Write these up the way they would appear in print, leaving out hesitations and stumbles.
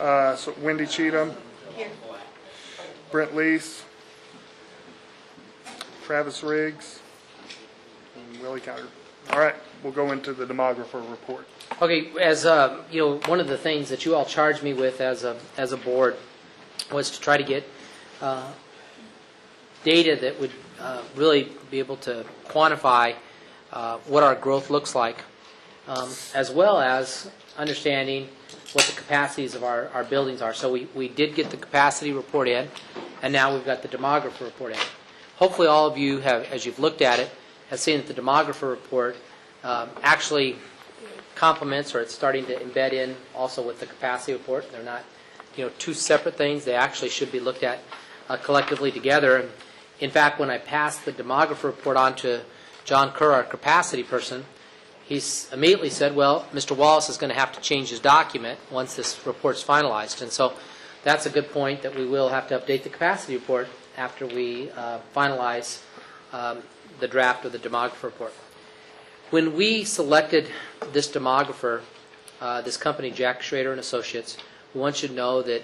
So Wendy Cheatham. Here. Brent Lease. Travis Riggs. And Willie Counter. All right, we'll go into the demographer report. Okay, as one of the things that you all charged me with as a board was to try to get data that would really be able to quantify what our growth looks like, as well as understanding what the capacities of our buildings are. So we did get the capacity report in, and now we've got the demographer report in. Hopefully all of you have, as you've looked at it, have seen that the demographer report actually complements, or it's starting to embed in also with the capacity report. They're not two separate things. They actually should be looked at collectively together. And in fact, when I passed the demographer report on to John Kerr, our capacity person, he immediately said, well, Mr. Wallace is going to have to change his document once this report's finalized. And so that's a good point, that we will have to update the capacity report after we finalize the draft of the demographer report. When we selected this demographer, this company, Jack Schrader and Associates, we want you to know that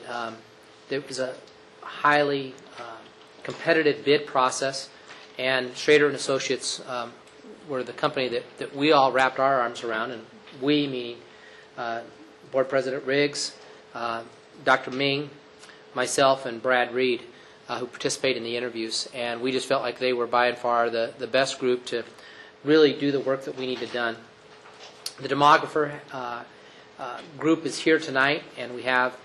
there was a highly competitive bid process, and Schrader and Associates were the company that we all wrapped our arms around, and we, meaning Board President Riggs, Dr. Ming, myself, and Brad Reed, who participated in the interviews, and we just felt like they were by and far the best group to really do the work that we needed done. The demographer group is here tonight, and we have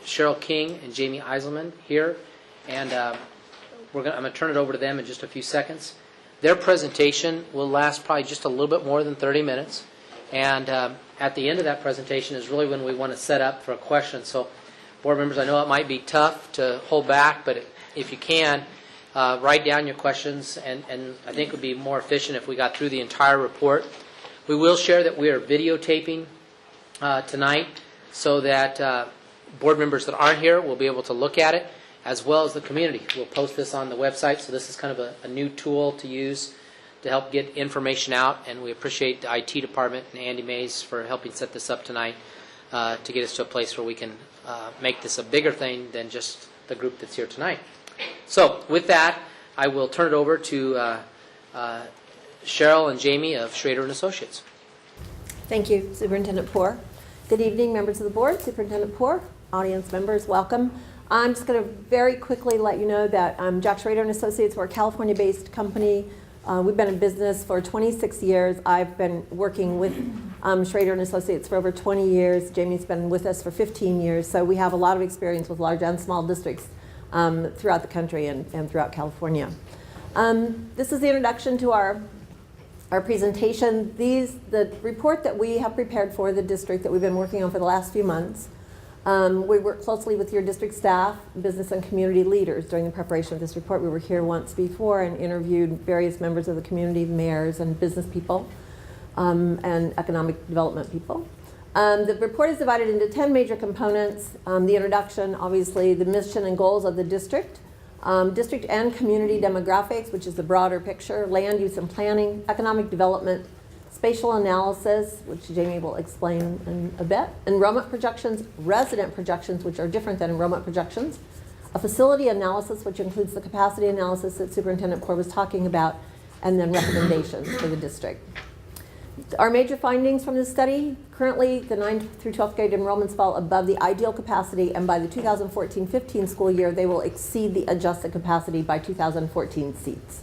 Cheryl King and Jamie Eiselman here, and I'm going to turn it over to them in just a few seconds. Their presentation will last probably just a little bit more than 30 minutes, and at the end of that presentation is really when we want to set up for a question. So, board members, I know it might be tough to hold back, but if you can, write down your questions, and I think it would be more efficient if we got through the entire report. We will share that we are videotaping tonight, so that board members that aren't here will be able to look at it, as well as the community. We'll post this on the website, so this is kind of a new tool to use to help get information out, and we appreciate the IT department and Andy Mays for helping set this up tonight to get us to a place where we can make this a bigger thing than just the group that's here tonight. So with that, I will turn it over to Cheryl and Jamie of Schrader and Associates. Thank you, Superintendent Poore. Good evening, members of the board, Superintendent Poore, audience members, welcome. I'm just going to very quickly let you know that Jack Schrader and Associates, we're a California-based company. We've been in business for 26 years. I've been working with Schrader and Associates for over 20 years. Jamie's been with us for 15 years. So we have a lot of experience with large and small districts throughout the country and throughout California. This is the introduction to our presentation. The report that we have prepared for the district that we've been working on for the last few months. We work closely with your district staff, business and community leaders during the preparation of this report. We were here once before and interviewed various members of the community, mayors and business people, and economic development people. The report is divided into 10 major components. The introduction, obviously, the mission and goals of the district, district and community demographics, which is the broader picture, land use and planning, economic development, spatial analysis, which Jamie will explain in a bit, enrollment projections, resident projections, which are different than enrollment projections, a facility analysis, which includes the capacity analysis that Superintendent Poore was talking about, and then recommendations for the district. Our major findings from this study: currently the 9th through 12th grade enrollments fall above the ideal capacity, and by the 2014-15 school year, they will exceed the adjusted capacity by 2014 seats.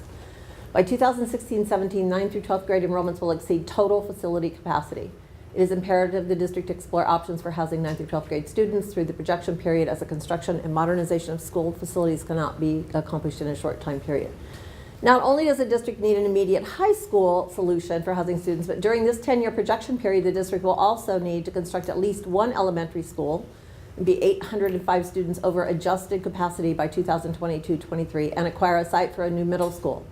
By 2016-17, 9th through 12th grade enrollments will exceed total facility capacity. It is imperative the district explore options for housing 9th through 12th grade students through the projection period, as the construction and modernization of school facilities cannot be accomplished in a short time period. Not only does the district need an immediate high school solution for housing students, but during this 10-year projection period, the district will also need to construct at least one elementary school and be 805 students over adjusted capacity by 2022-23, and acquire a site for a new middle school,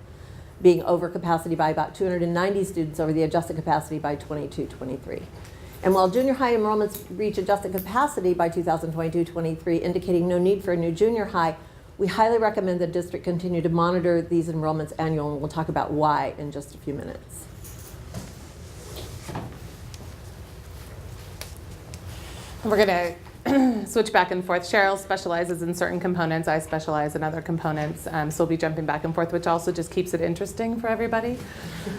being over capacity by about 290 students over the adjusted capacity by 22-23. And while junior high enrollments reach adjusted capacity by 2022-23, indicating no need for a new junior high, we highly recommend the district continue to monitor these enrollments annually, and we'll talk about why in just a few minutes. We're going to switch back and forth. Cheryl specializes in certain components. I specialize in other components. So we'll be jumping back and forth, which also just keeps it interesting for everybody.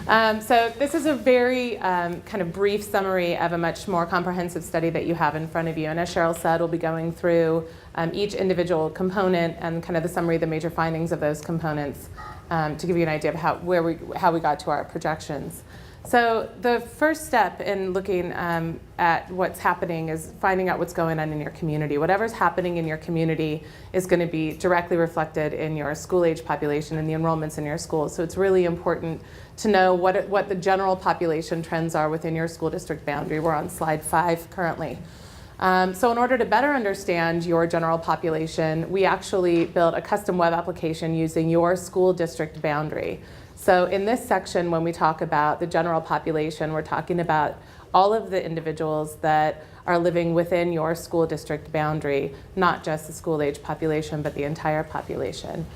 So this is a very kind of brief summary of a much more comprehensive study that you have in front of you. And as Cheryl said, we'll be going through each individual component and kind of the summary of the major findings of those components to give you an idea of how we got to our projections. So the first step in looking at what's happening is finding out what's going on in your community. Whatever's happening in your community is going to be directly reflected in your school-age population and the enrollments in your schools. So it's really important to know what the general population trends are within your school district boundary. We're on slide 5 currently. So in order to better understand your general population, we actually built a custom web application using your school district boundary. So in this section, when we talk about the general population, we're talking about all of the individuals that are living within your school district boundary, not just the school-age population, but the entire population.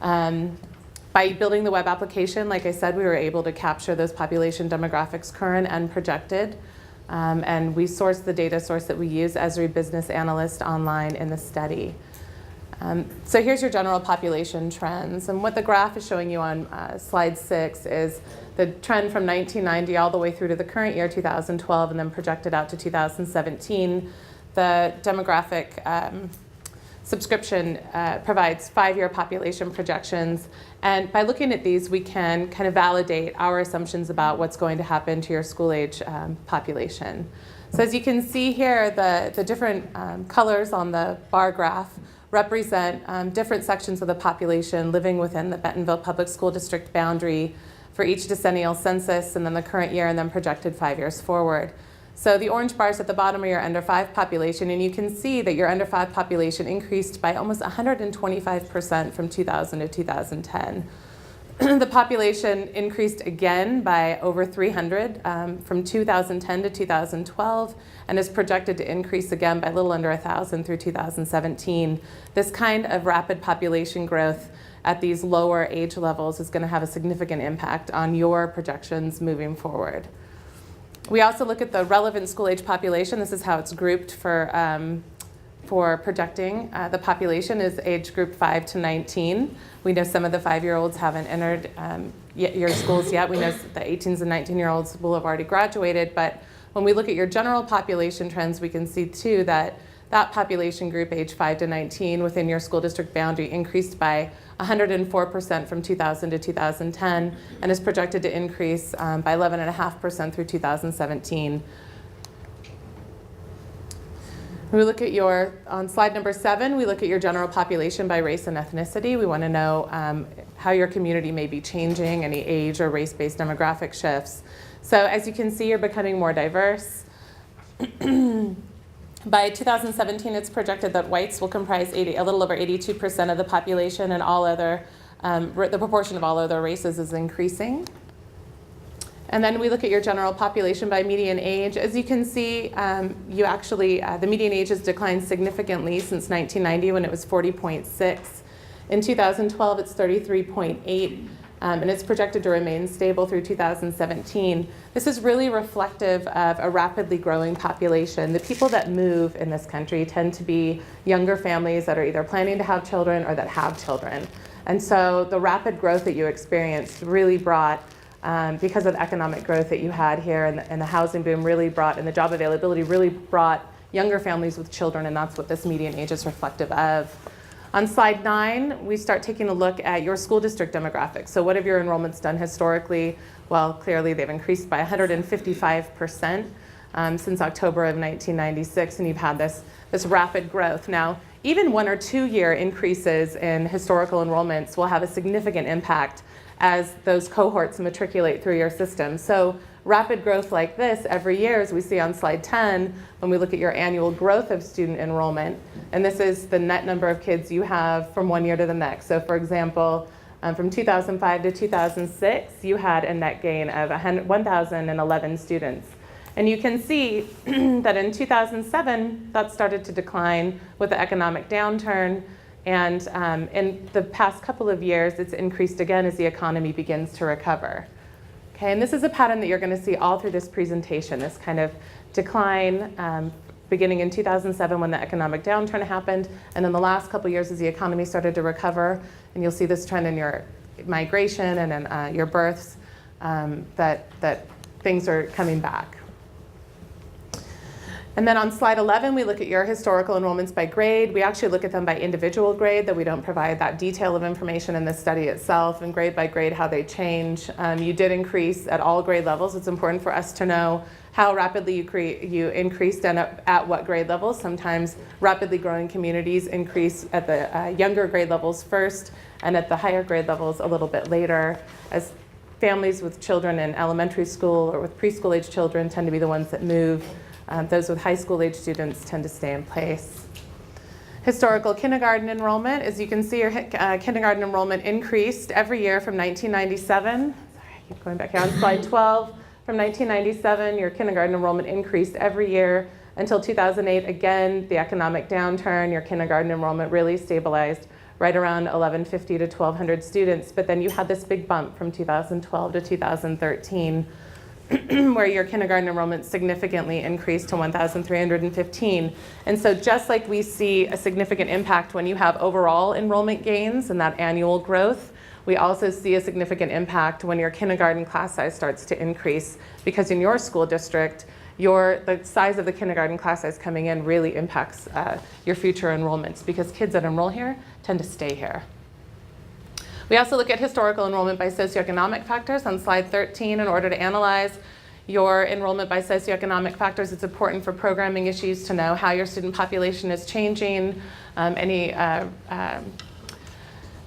By building the web application, like I said, we were able to capture those population demographics, current and projected. And we sourced the data source that we use, Esri Business Analyst, online in the study. So here's your general population trends. And what the graph is showing you on slide 6 is the trend from 1990 all the way through to the current year, 2012, and then projected out to 2017. The demographic subscription provides 5-year population projections. And by looking at these, we can kind of validate our assumptions about what's going to happen to your school-age population. So as you can see here, the different colors on the bar graph represent different sections of the population living within the Bentonville Public School District boundary for each decennial census, and then the current year, and then projected 5 years forward. So the orange bars at the bottom are your under 5 population, and you can see that your under 5 population increased by almost 125% from 2000 to 2010. The population increased again by over 300 from 2010 to 2012, and is projected to increase again by a little under 1,000 through 2017. This kind of rapid population growth at these lower age levels is going to have a significant impact on your projections moving forward. We also look at the relevant school-age population. This is how it's grouped for projecting. The population is age group 5 to 19. We know some of the 5-year-olds haven't entered your schools yet. We know the 18s and 19-year-olds will have already graduated. But when we look at your general population trends, we can see too that population group age 5 to 19 within your school district boundary increased by 104% from 2000 to 2010 and is projected to increase by 11.5% through 2017. We look at on slide number 7, we look at your general population by race and ethnicity. We want to know how your community may be changing, any age or race-based demographic shifts. So as you can see, you're becoming more diverse. By 2017, it's projected that whites will comprise a little over 82% of the population, and all other, the proportion of all other races is increasing. And then we look at your general population by median age. As you can see, the median age has declined significantly since 1990 when it was 40.6. In 2012, it's 33.8, and it's projected to remain stable through 2017. This is really reflective of a rapidly growing population. The people that move in this country tend to be younger families that are either planning to have children or that have children. And so the rapid growth that you experienced really brought because of the economic growth that you had here and the housing boom really brought, and the job availability really brought younger families with children, and that's what this median age is reflective of. On slide 9, we start taking a look at your school district demographics. So what have your enrollments done historically? Well, clearly they've increased by 155% since October of 1996, and you've had this rapid growth. Now, even 1 or 2 year increases in historical enrollments will have a significant impact as those cohorts matriculate through your system. So rapid growth like this every year, as we see on slide 10, when we look at your annual growth of student enrollment, and this is the net number of kids you have from one year to the next. So for example, from 2005 to 2006, you had a net gain of 1,011 students. And you can see that in 2007, that started to decline with the economic downturn. And in the past couple of years, it's increased again as the economy begins to recover. Okay, and this is a pattern that you're going to see all through this presentation, this kind of decline beginning in 2007 when the economic downturn happened, and then the last couple years as the economy started to recover, and you'll see this trend in your migration and in your births, that things are coming back. And then on slide 11, we look at your historical enrollments by grade. We actually look at them by individual grade, though we don't provide that detail of information in the study itself, and grade by grade how they change. You did increase at all grade levels. It's important for us to know how rapidly you increased and at what grade levels. Sometimes rapidly growing communities increase at the younger grade levels first, and at the higher grade levels a little bit later, as families with children in elementary school or with preschool age children tend to be the ones that move. Those with high school age students tend to stay in place. Historical kindergarten enrollment, as you can see, your kindergarten enrollment increased every year from 1997. Sorry, I keep going back here on slide 12. From 1997, your kindergarten enrollment increased every year until 2008. Again, the economic downturn, your kindergarten enrollment really stabilized right around 1,150 to 1,200 students. But then you had this big bump from 2012 to 2013. Where your kindergarten enrollment significantly increased to 1,315. And so just like we see a significant impact when you have overall enrollment gains and that annual growth, we also see a significant impact when your kindergarten class size starts to increase, because in your school district, the size of the kindergarten class size coming in really impacts your future enrollments, because kids that enroll here tend to stay here. We also look at historical enrollment by socioeconomic factors on slide 13. In order to analyze your enrollment by socioeconomic factors, it's important for programming issues to know how your student population is changing, any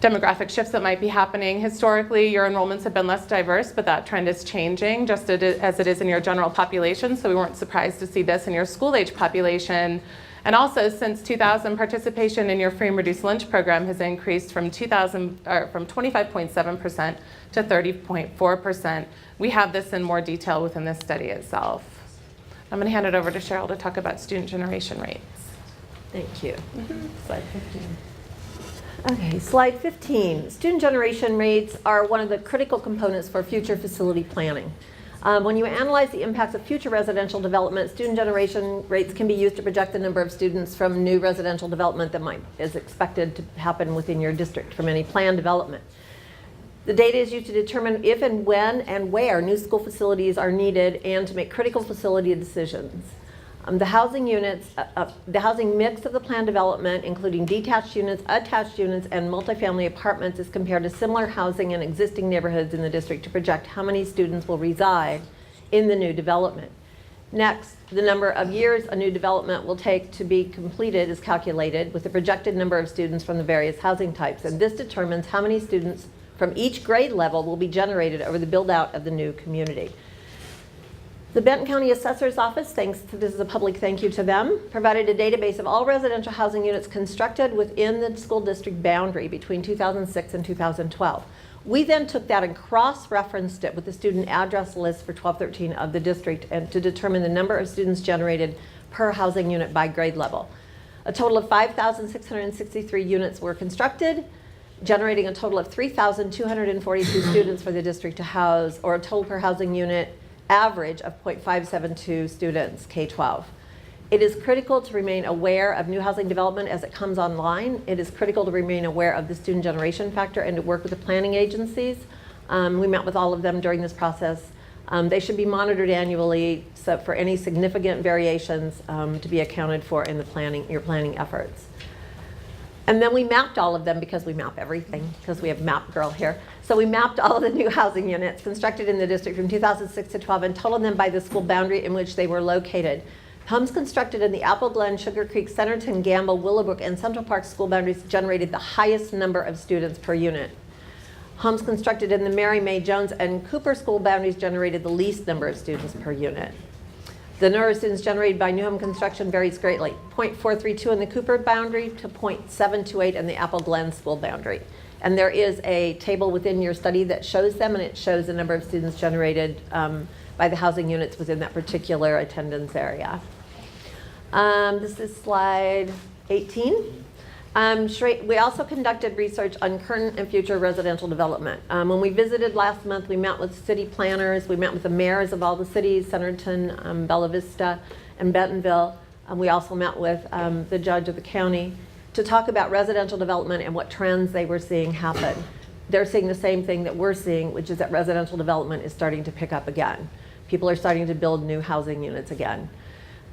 demographic shifts that might be happening. Historically, your enrollments have been less diverse, but that trend is changing, just as it is in your general population, so we weren't surprised to see this in your school-age population. And also, since 2000, participation in your free and reduced lunch program has increased from 25.7% to 30.4%. We have this in more detail within this study itself. I'm going to hand it over to Cheryl to talk about student generation rates. Thank you. Slide 15. Okay, slide 15. Student generation rates are one of the critical components for future facility planning. When you analyze the impacts of future residential development, student generation rates can be used to project the number of students from new residential development that is expected to happen within your district from any planned development. The data is used to determine if and when and where new school facilities are needed and to make critical facility decisions. The housing mix of the planned development, including detached units, attached units, and multifamily apartments, is compared to similar housing in existing neighborhoods in the district to project how many students will reside in the new development. Next, the number of years a new development will take to be completed is calculated with the projected number of students from the various housing types, and this determines how many students from each grade level will be generated over the build-out of the new community. The Benton County Assessor's Office, this is a public thank you to them, provided a database of all residential housing units constructed within the school district boundary between 2006 and 2012. We then took that and cross-referenced it with the student address list for 1213 of the district and to determine the number of students generated per housing unit by grade level. A total of 5,663 units were constructed, generating a total of 3,242 students for the district to house, or a total per housing unit average of 0.572 students, K-12. It is critical to remain aware of new housing development as it comes online. It is critical to remain aware of the student generation factor and to work with the planning agencies. We met with all of them during this process. They should be monitored annually so for any significant variations to be accounted for in your planning efforts. And then we mapped all of them because we map everything, because we have Map Girl here. So we mapped all of the new housing units constructed in the district from 2006 to 12 and totaled them by the school boundary in which they were located. Homes constructed in the Apple Glen, Sugar Creek, Centerton, Gamble, Willowbrook, and Central Park school boundaries generated the highest number of students per unit. Homes constructed in the Mary May Jones and Cooper school boundaries generated the least number of students per unit. The number of students generated by new home construction varies greatly, 0.432 in the Cooper boundary to 0.728 in the Apple Glen school boundary. And there is a table within your study that shows them, and it shows the number of students generated by the housing units within that particular attendance area. This is slide 18. We also conducted research on current and future residential development. When we visited last month, we met with city planners, we met with the mayors of all the cities, Centerton, Bella Vista, and Bentonville. We also met with the judge of the county to talk about residential development and what trends they were seeing happen. They're seeing the same thing that we're seeing, which is that residential development is starting to pick up again. People are starting to build new housing units again.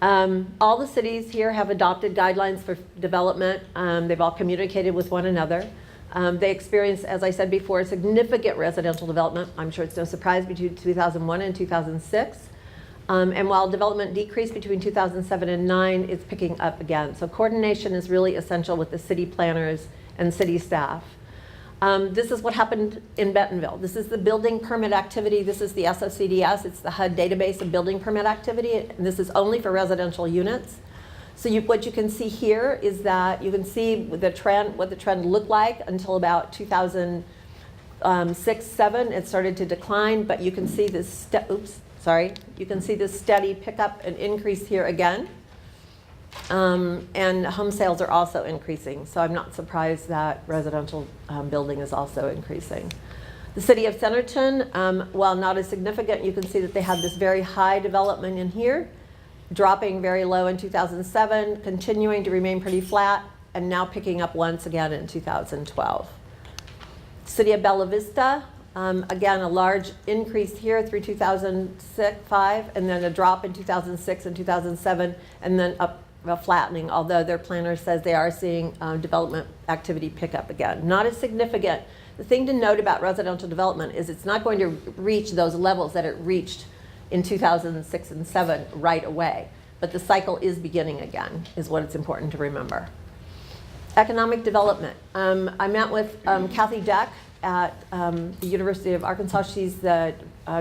All the cities here have adopted guidelines for development. They've all communicated with one another. They experienced, as I said before, significant residential development. I'm sure it's no surprise between 2001 and 2006. And while development decreased between 2007 and 2009, it's picking up again. So coordination is really essential with the city planners and city staff. This is what happened in Bentonville. This is the building permit activity. This is the SOCDS. It's the HUD database of building permit activity. And this is only for residential units. So what you can see here is that you can see the trend, what the trend looked like until about 2006, 7. It started to decline, but you can see this, you can see this steady pickup and increase here again. And home sales are also increasing, so I'm not surprised that residential building is also increasing. The city of Centerton, while not as significant, you can see that they had this very high development in here, dropping very low in 2007, continuing to remain pretty flat, and now picking up once again in 2012. City of Bella Vista, again, a large increase here through 2005, and then a drop in 2006 and 2007, and then up flattening, although their planner says they are seeing development activity pick up again. Not as significant. The thing to note about residential development is it's not going to reach those levels that it reached in 2006 and 7 right away, but the cycle is beginning again, is what it's important to remember. Economic development. I met with Kathy Deck at the University of Arkansas. She's the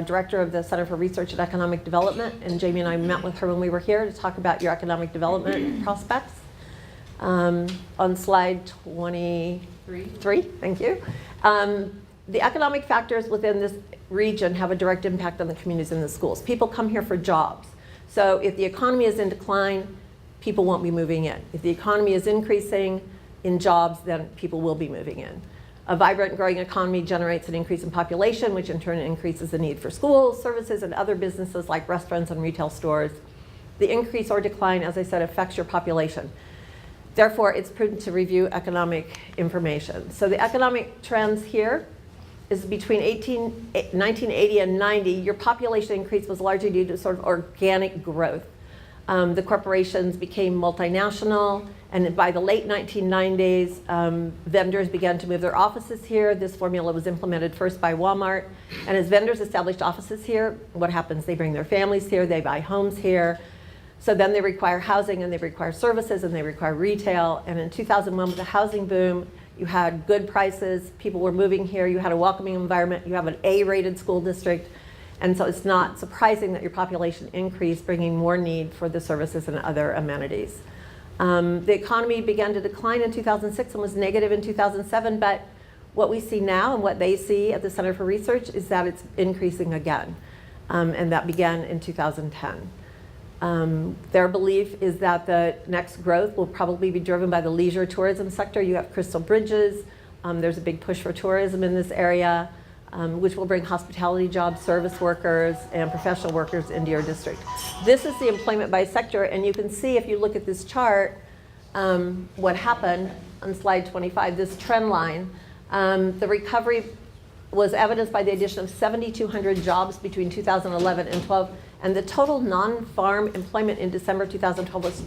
director of the Center for Research and Economic Development, and Jamie and I met with her when we were here to talk about your economic development prospects. On slide 23, thank you. The economic factors within this region have a direct impact on the communities and the schools. People come here for jobs. So if the economy is in decline, people won't be moving in. If the economy is increasing in jobs, then people will be moving in. A vibrant growing economy generates an increase in population, which in turn increases the need for schools, services, and other businesses like restaurants and retail stores. The increase or decline, as I said, affects your population. Therefore, it's prudent to review economic information. So the economic trends here is between 1980 and 90, your population increase was largely due to sort of organic growth. The corporations became multinational, and by the late 1990s, vendors began to move their offices here. This formula was implemented first by Walmart. And as vendors established offices here, what happens? They bring their families here, they buy homes here. So then they require housing, and they require services, and they require retail. And in 2001, with the housing boom, you had good prices, people were moving here, you had a welcoming environment, you have an A-rated school district. And so it's not surprising that your population increased, bringing more need for the services and other amenities. The economy began to decline in 2006 and was negative in 2007, but what we see now and what they see at the Center for Research is that it's increasing again, and that began in 2010. Their belief is that the next growth will probably be driven by the leisure tourism sector. You have Crystal Bridges. There's a big push for tourism in this area, which will bring hospitality jobs, service workers, and professional workers into your district. This is the employment by sector, and you can see if you look at this chart, what happened on slide 25, this trend line. The recovery was evidenced by the addition of 7,200 jobs between 2011 and 12, and the total non-farm employment in December 2012 was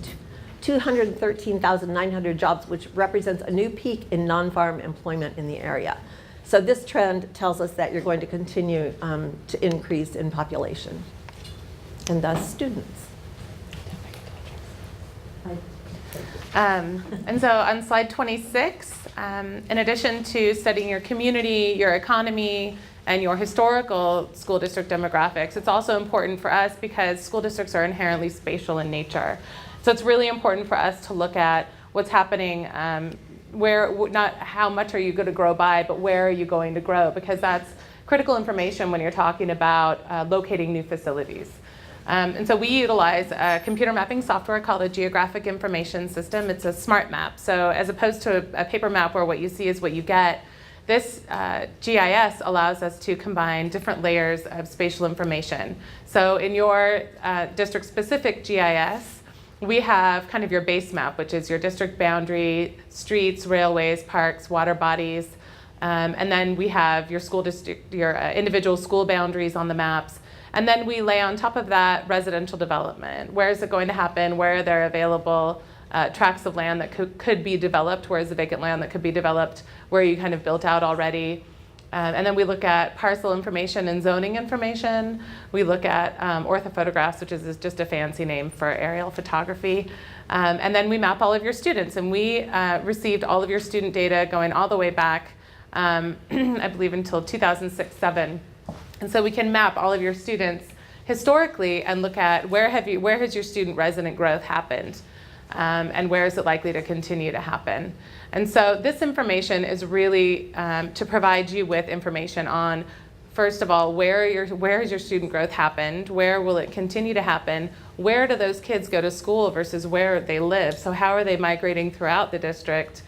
213,900 jobs, which represents a new peak in non-farm employment in the area. So this trend tells us that you're going to continue to increase in population, and thus students. And so on slide 26, in addition to studying your community, your economy, and your historical school district demographics, it's also important for us because school districts are inherently spatial in nature. So it's really important for us to look at what's happening, not how much are you going to grow by, but where are you going to grow, because that's critical information when you're talking about locating new facilities. And so we utilize a computer mapping software called a Geographic Information System. It's a smart map. So as opposed to a paper map where what you see is what you get, this GIS allows us to combine different layers of spatial information. So in your district-specific GIS, we have kind of your base map, which is your district boundary, streets, railways, parks, water bodies. And then we have your school district, your individual school boundaries on the maps. And then we lay on top of that residential development. Where is it going to happen? Where are there available tracts of land that could be developed? Where is the vacant land that could be developed? Where are you kind of built out already? And then we look at parcel information and zoning information. We look at orthophotographs, which is just a fancy name for aerial photography. And then we map all of your students. And we received all of your student data going all the way back, I believe, until 2006-07. And so we can map all of your students historically and look at where has your student resident growth happened, and where is it likely to continue to happen. And so this information is really to provide you with information on, first of all, where has your student growth happened, where will it continue to happen, where do those kids go to school versus where they live, so how are they migrating throughout the district.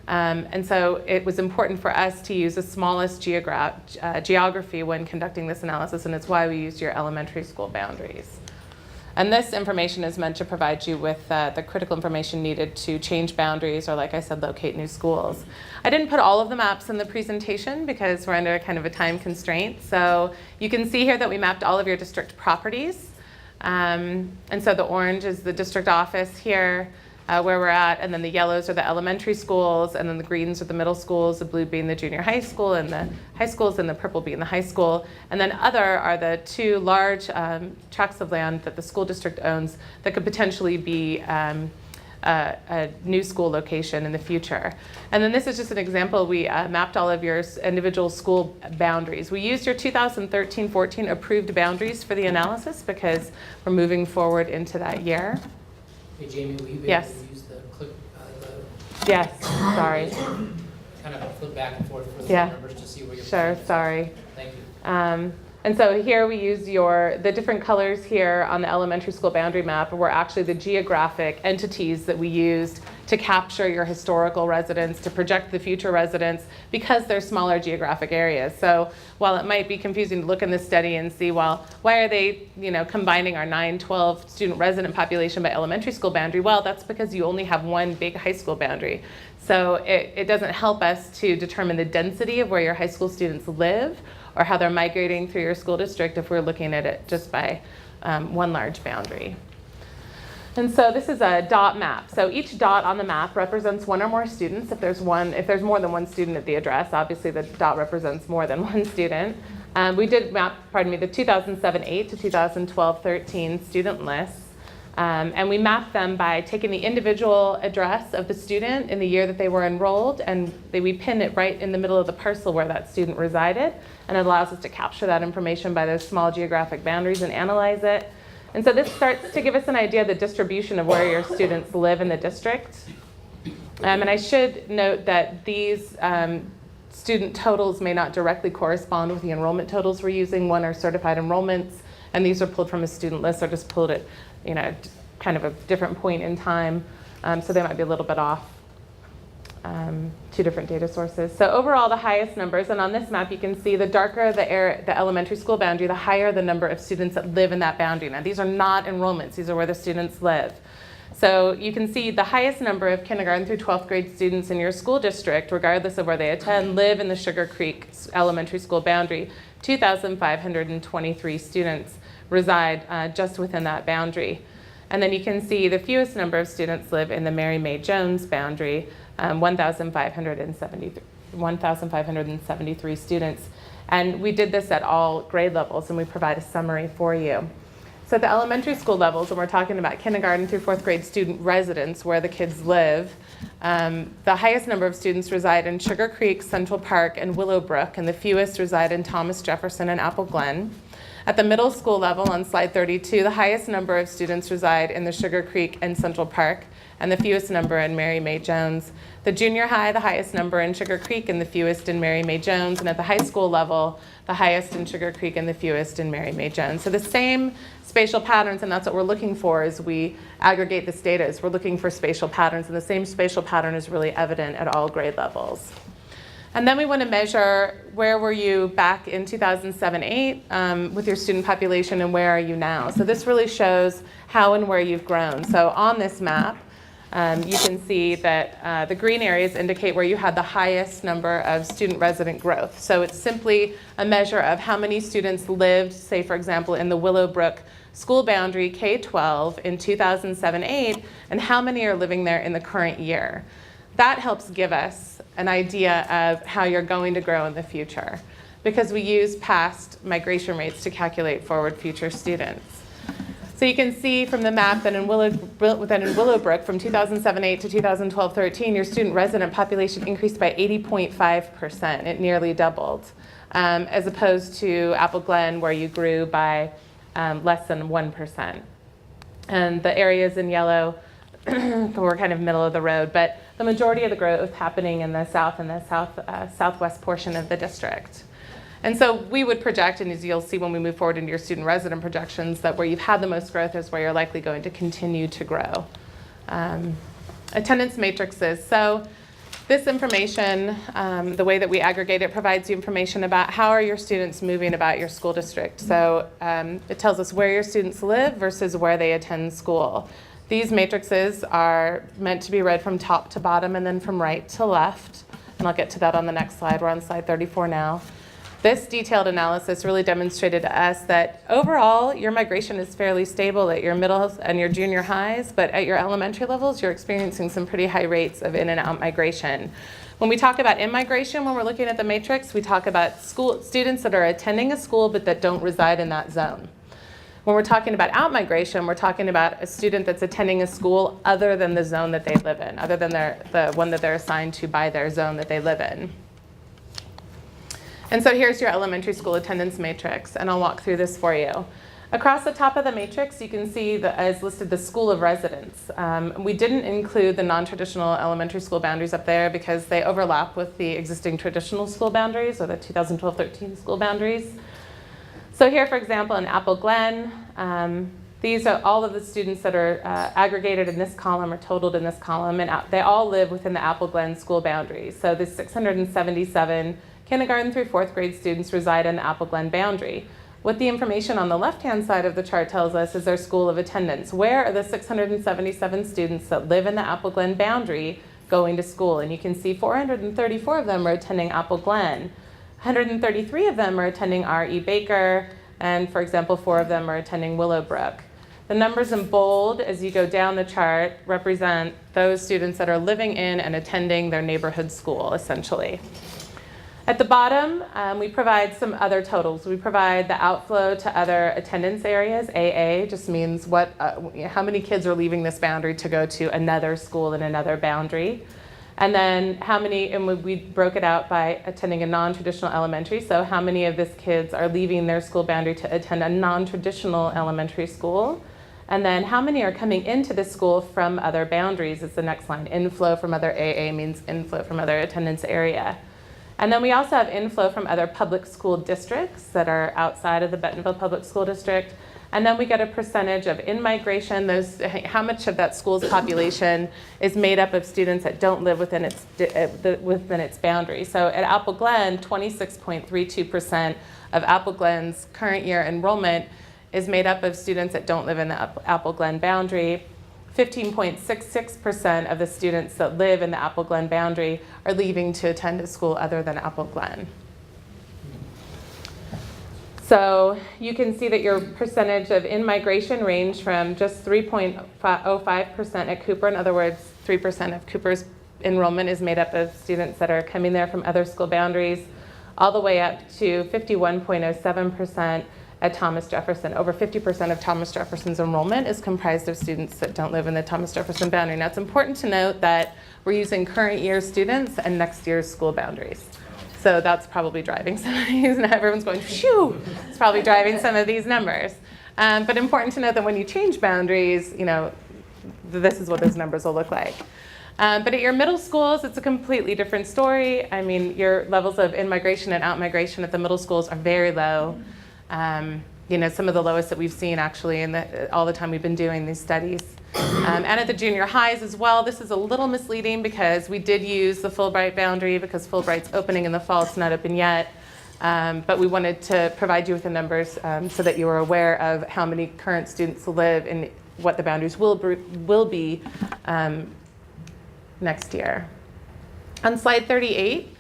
And so it was important for us to use the smallest geography when conducting this analysis, and it's why we used your elementary school boundaries. And this information is meant to provide you with the critical information needed to change boundaries or, like I said, locate new schools. I didn't put all of the maps in the presentation because we're under kind of a time constraint. So you can see here that we mapped all of your district properties. And so the orange is the district office here, where we're at, and then the yellows are the elementary schools, and then the greens are the middle schools, the blue being the junior high school and the high schools, and the purple being the high school. And then other are the two large tracts of land that the school district owns that could potentially be a new school location in the future. And then this is just an example. We mapped all of your individual school boundaries. We used your 2013-14 approved boundaries for the analysis because we're moving forward into that year. Hey, Jamie, will you be Yes. able to use the click, Yes, sorry. kind of flip back and forth for the Yeah. numbers to see where you're. Sure, sorry. Thank you. And so here we use the different colors here on the elementary school boundary map were actually the geographic entities that we used to capture your historical residents, to project the future residents, because they're smaller geographic areas. So while it might be confusing to look in this study and see, well, why are they combining our 9-12 student resident population by elementary school boundary? Well, that's because you only have one big high school boundary. So it doesn't help us to determine the density of where your high school students live or how they're migrating through your school district if we're looking at it just by one large boundary. And so this is a dot map. So each dot on the map represents one or more students. If there's more than one student at the address, obviously the dot represents more than one student. We did map, the 2007-8 to 2012-13 student lists. And we mapped them by taking the individual address of the student in the year that they were enrolled, and we pin it right in the middle of the parcel where that student resided. And it allows us to capture that information by those small geographic boundaries and analyze it. And so this starts to give us an idea of the distribution of where your students live in the district. And I should note that these student totals may not directly correspond with the enrollment totals we're using. One are certified enrollments, and these are pulled from a student list or just pulled at kind of a different point in time. So they might be a little bit off. Two different data sources. So overall, the highest numbers, and on this map you can see the darker the elementary school boundary, the higher the number of students that live in that boundary. Now these are not enrollments, these are where the students live. So you can see the highest number of kindergarten through 12th grade students in your school district, regardless of where they attend, live in the Sugar Creek elementary school boundary. 2,523 students reside just within that boundary. And then you can see the fewest number of students live in the Mary May Jones boundary, 1,573 students. And we did this at all grade levels, and we provide a summary for you. So at the elementary school levels, when we're talking about kindergarten through 4th grade student residents, where the kids live, the highest number of students reside in Sugar Creek, Central Park, and Willowbrook, and the fewest reside in Thomas Jefferson and Apple Glen. At the middle school level, on slide 32, the highest number of students reside in the Sugar Creek and Central Park, and the fewest number in Mary May Jones. The junior high, the highest number in Sugar Creek and the fewest in Mary May Jones. And at the high school level, the highest in Sugar Creek and the fewest in Mary May Jones. So the same spatial patterns, and that's what we're looking for as we aggregate this data, is we're looking for spatial patterns, and the same spatial pattern is really evident at all grade levels. And then we want to measure where were you back in 2007-8 with your student population and where are you now. So this really shows how and where you've grown. So on this map, you can see that the green areas indicate where you had the highest number of student resident growth. So it's simply a measure of how many students lived, say for example, in the Willowbrook school boundary K-12 in 2007-8, and how many are living there in the current year. That helps give us an idea of how you're going to grow in the future, because we use past migration rates to calculate forward future students. So you can see from the map that in Willowbrook from 2007-8 to 2012-13, your student resident population increased by 80.5%. It nearly doubled, as opposed to Apple Glen, where you grew by less than 1%. And the areas in yellow were kind of middle of the road, but the majority of the growth happening in the south and the southwest portion of the district. And so we would project, and as you'll see when we move forward into your student resident projections, that where you've had the most growth is where you're likely going to continue to grow. Attendance matrices. So this information, the way that we aggregate it, provides you information about how are your students moving about your school district. So it tells us where your students live versus where they attend school. These matrices are meant to be read from top to bottom and then from right to left. And I'll get to that on the next slide. We're on slide 34 now. This detailed analysis really demonstrated to us that overall, your migration is fairly stable at your middle and your junior highs, but at your elementary levels, you're experiencing some pretty high rates of in and out migration. When we talk about in-migration, when we're looking at the matrix, we talk about students that are attending a school but that don't reside in that zone. When we're talking about out-migration, we're talking about a student that's attending a school other than the zone that they live in, other than the one that they're assigned to by their zone that they live in. And so here's your elementary school attendance matrix, and I'll walk through this for you. Across the top of the matrix, you can see as listed the school of residence. We didn't include the non-traditional elementary school boundaries up there because they overlap with the existing traditional school boundaries, or the 2012-13 school boundaries. So here, for example, in Apple Glen, these are all of the students that are aggregated in this column or totaled in this column, and they all live within the Apple Glen school boundaries. So the 677 kindergarten through fourth grade students reside in the Apple Glen boundary. What the information on the left-hand side of the chart tells us is their school of attendance. Where are the 677 students that live in the Apple Glen boundary going to school? And you can see 434 of them are attending Apple Glen. 133 of them are attending R.E. Baker, and for example, 4 of them are attending Willowbrook. The numbers in bold as you go down the chart represent those students that are living in and attending their neighborhood school, essentially. At the bottom, we provide some other totals. We provide the outflow to other attendance areas. AA just means how many kids are leaving this boundary to go to another school in another boundary. And then how many, and we broke it out by attending a non-traditional elementary, so how many of these kids are leaving their school boundary to attend a non-traditional elementary school. And then how many are coming into this school from other boundaries is the next line. Inflow from other AA means inflow from other attendance area. And then we also have inflow from other public school districts that are outside of the Bentonville Public School District. And then we get a percentage of in-migration, how much of that school's population is made up of students that don't live within its boundaries. So at Apple Glen, 26.32% of Apple Glen's current year enrollment is made up of students that don't live in the Apple Glen boundary. 15.66% of the students that live in the Apple Glen boundary are leaving to attend a school other than Apple Glen. So you can see that your percentage of in-migration range from just 3.05% at Cooper. In other words, 3% of Cooper's enrollment is made up of students that are coming there from other school boundaries, all the way up to 51.07% at Thomas Jefferson. Over 50% of Thomas Jefferson's enrollment is comprised of students that don't live in the Thomas Jefferson boundary. Now it's important to note that we're using current year students and next year's school boundaries. So that's probably driving some of these. Now everyone's going, phew, it's probably driving some of these numbers. But important to note that when you change boundaries, this is what those numbers will look like. But at your middle schools, it's a completely different story. I mean, your levels of in-migration and out-migration at the middle schools are very low. Some of the lowest that we've seen actually in all the time we've been doing these studies. And at the junior highs as well, this is a little misleading because we did use the Fulbright boundary because Fulbright's opening in the fall. It's not open yet. But we wanted to provide you with the numbers so that you are aware of how many current students live and what the boundaries will be next year. On slide 38,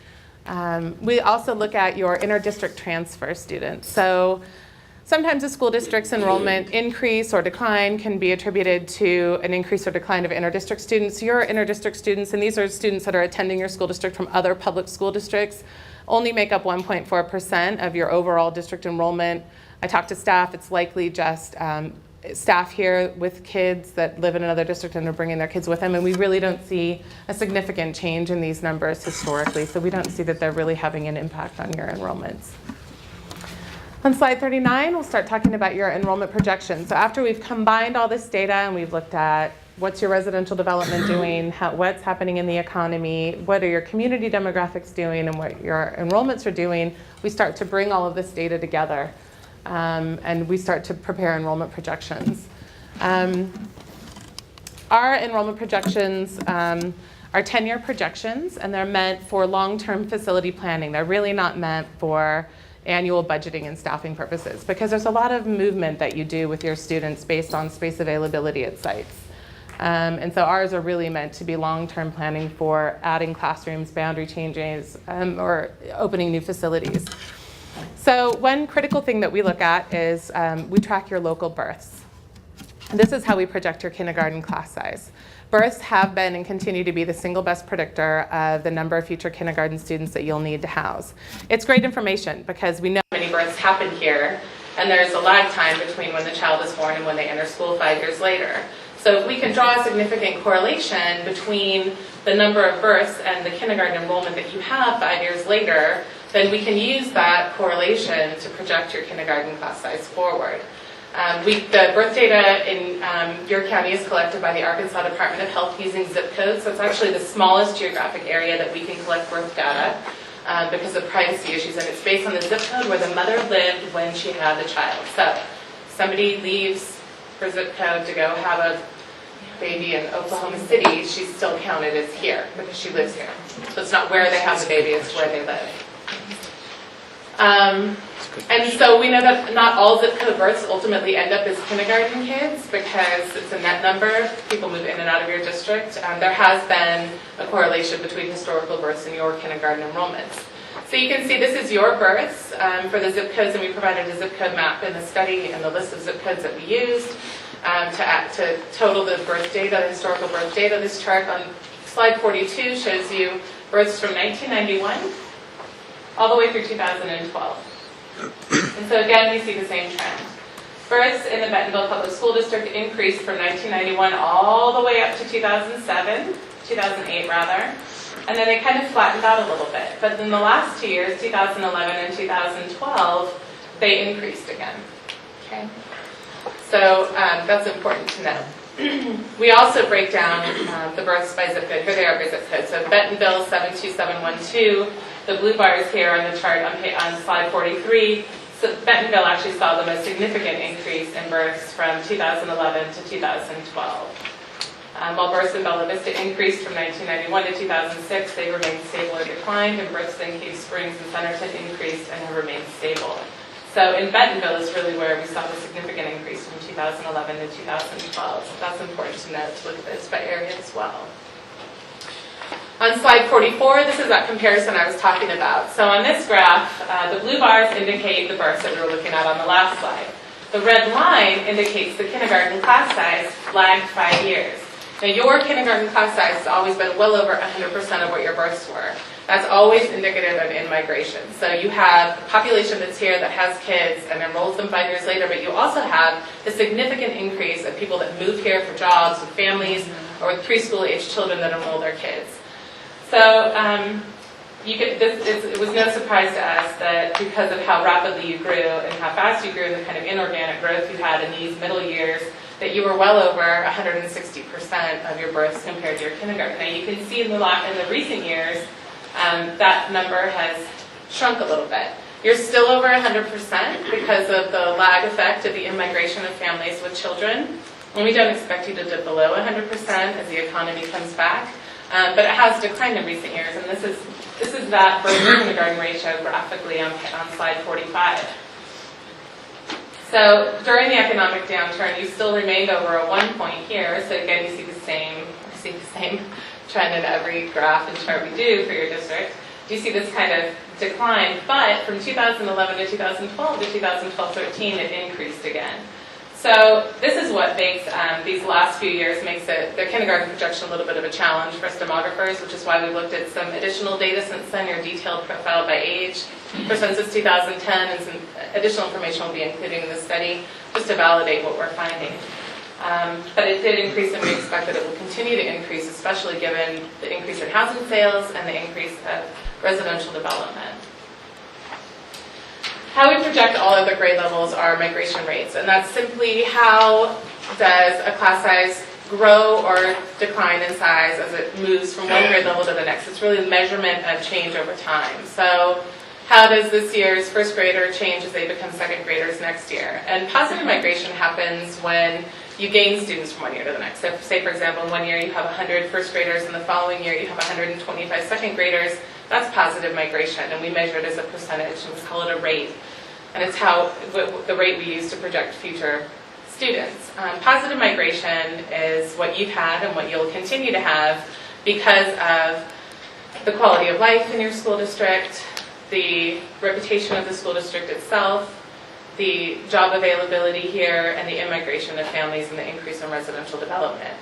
we also look at your inter-district transfer students. So sometimes a school district's enrollment increase or decline can be attributed to an increase or decline of inter-district students. Your inter-district students, and these are students that are attending your school district from other public school districts, only make up 1.4% of your overall district enrollment. I talked to staff, it's likely just staff here with kids that live in another district and are bringing their kids with them, and we really don't see a significant change in these numbers historically, so we don't see that they're really having an impact on your enrollments. On slide 39, we'll start talking about your enrollment projections. So after we've combined all this data and we've looked at what's your residential development doing, what's happening in the economy, what are your community demographics doing, and what your enrollments are doing, we start to bring all of this data together and we start to prepare enrollment projections. Our enrollment projections are 10-year projections, and they're meant for long-term facility planning. They're really not meant for annual budgeting and staffing purposes because there's a lot of movement that you do with your students based on space availability at sites. And so ours are really meant to be long-term planning for adding classrooms, boundary changes, or opening new facilities. So one critical thing that we look at is we track your local births. And this is how we project your kindergarten class size. Births have been and continue to be the single best predictor of the number of future kindergarten students that you'll need to house. It's great information because we know many births happen here, and there's a lag time between when the child is born and when they enter school 5 years later. So if we can draw a significant correlation between the number of births and the kindergarten enrollment that you have 5 years later, then we can use that correlation to project your kindergarten class size forward. The birth data in your county is collected by the Arkansas Department of Health using zip codes. So it's actually the smallest geographic area that we can collect birth data because of privacy issues. And it's based on the zip code where the mother lived when she had the child. So if somebody leaves her zip code to go have a baby in Oklahoma City, she's still counted as here because she lives here. So it's not where they have the baby, it's where they live. And so we know that not all zip code births ultimately end up as kindergarten kids because it's a net number. People move in and out of your district. There has been a correlation between historical births and your kindergarten enrollments. So you can see this is your births for the zip codes, and we provided a zip code map in the study and the list of zip codes that we used to total the birth data, the historical birth data. This chart on slide 42 shows you births from 1991 all the way through 2012. And so again, we see the same trend. Births in the Bentonville Public School District increased from 1991 all the way up to 2008 rather, and then they kind of flattened out a little bit. But in the last 2 years, 2011 and 2012, they increased again. Okay, so that's important to know. We also break down the births by zip code. Here they are by zip code. So Bentonville 72712. The blue bars here on the chart on slide 43. So Bentonville actually saw the most significant increase in births from 2011 to 2012. While births in Bella Vista increased from 1991 to 2006, they remained stable or declined, and births in Cave Springs and Centerton increased and have remained stable. So in Bentonville is really where we saw the significant increase from 2011 to 2012. So that's important to note, to look at this by area as well. On slide 44, this is that comparison I was talking about. So on this graph, the blue bars indicate the births that we were looking at on the last slide. The red line indicates the kindergarten class size lagged 5 years. Now your kindergarten class size has always been well over 100% of what your births were. That's always indicative of in-migration. So you have a population that's here that has kids and enrolls them 5 years later, but you also have a significant increase of people that move here for jobs with families or with preschool-age children that enroll their kids. So it was no surprise to us that because of how rapidly you grew and how fast you grew and the kind of inorganic growth you had in these middle years, that you were well over 160% of your births compared to your kindergarten. Now you can see in the recent years, that number has shrunk a little bit. You're still over 100% because of the lag effect of the immigration of families with children. And we don't expect you to dip below 100% as the economy comes back, but it has declined in recent years, and this is that birth to kindergarten ratio graphically on slide 45. So during the economic downturn, you still remained over a 1 point here. So again, you see the same trend in every graph and chart we do for your district. You see this kind of decline, but from 2011 to 2012 to 2012-13, it increased again. So this is what makes these last few years makes the kindergarten projection a little bit of a challenge for us demographers, which is why we looked at some additional data since then, your detailed profile by age for Census 2010, and some additional information will be included in the study just to validate what we're finding. But it did increase, and we expect that it will continue to increase, especially given the increase in housing sales and the increase of residential development. How we project all other grade levels are migration rates, and that's simply how does a class size grow or decline in size as it moves from one grade level to the next. It's really a measurement of change over time. So how does this year's first grader change as they become second graders next year? And positive migration happens when you gain students from one year to the next. So say, for example, in 1 year you have 100 first graders, and the following year you have 125 second graders. That's positive migration, and we measure it as a percentage, and we call it a rate. And it's the rate we use to project future students. Positive migration is what you've had and what you'll continue to have because of the quality of life in your school district, the reputation of the school district itself, the job availability here, and the immigration of families and the increase in residential development.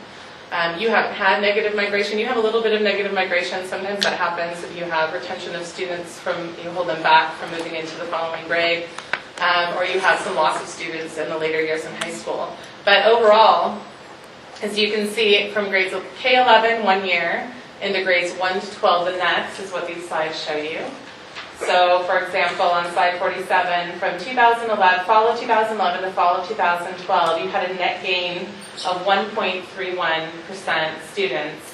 You haven't had negative migration. You have a little bit of negative migration. Sometimes that happens if you have retention of students you hold them back from moving into the following grade, or you have some loss of students in the later years in high school. But overall, as you can see, from grades K11 1 year into grades 1 to 12 the next is what these slides show you. So, for example, on slide 47, from 2011, fall of 2011 to fall of 2012, you had a net gain of 1.31% students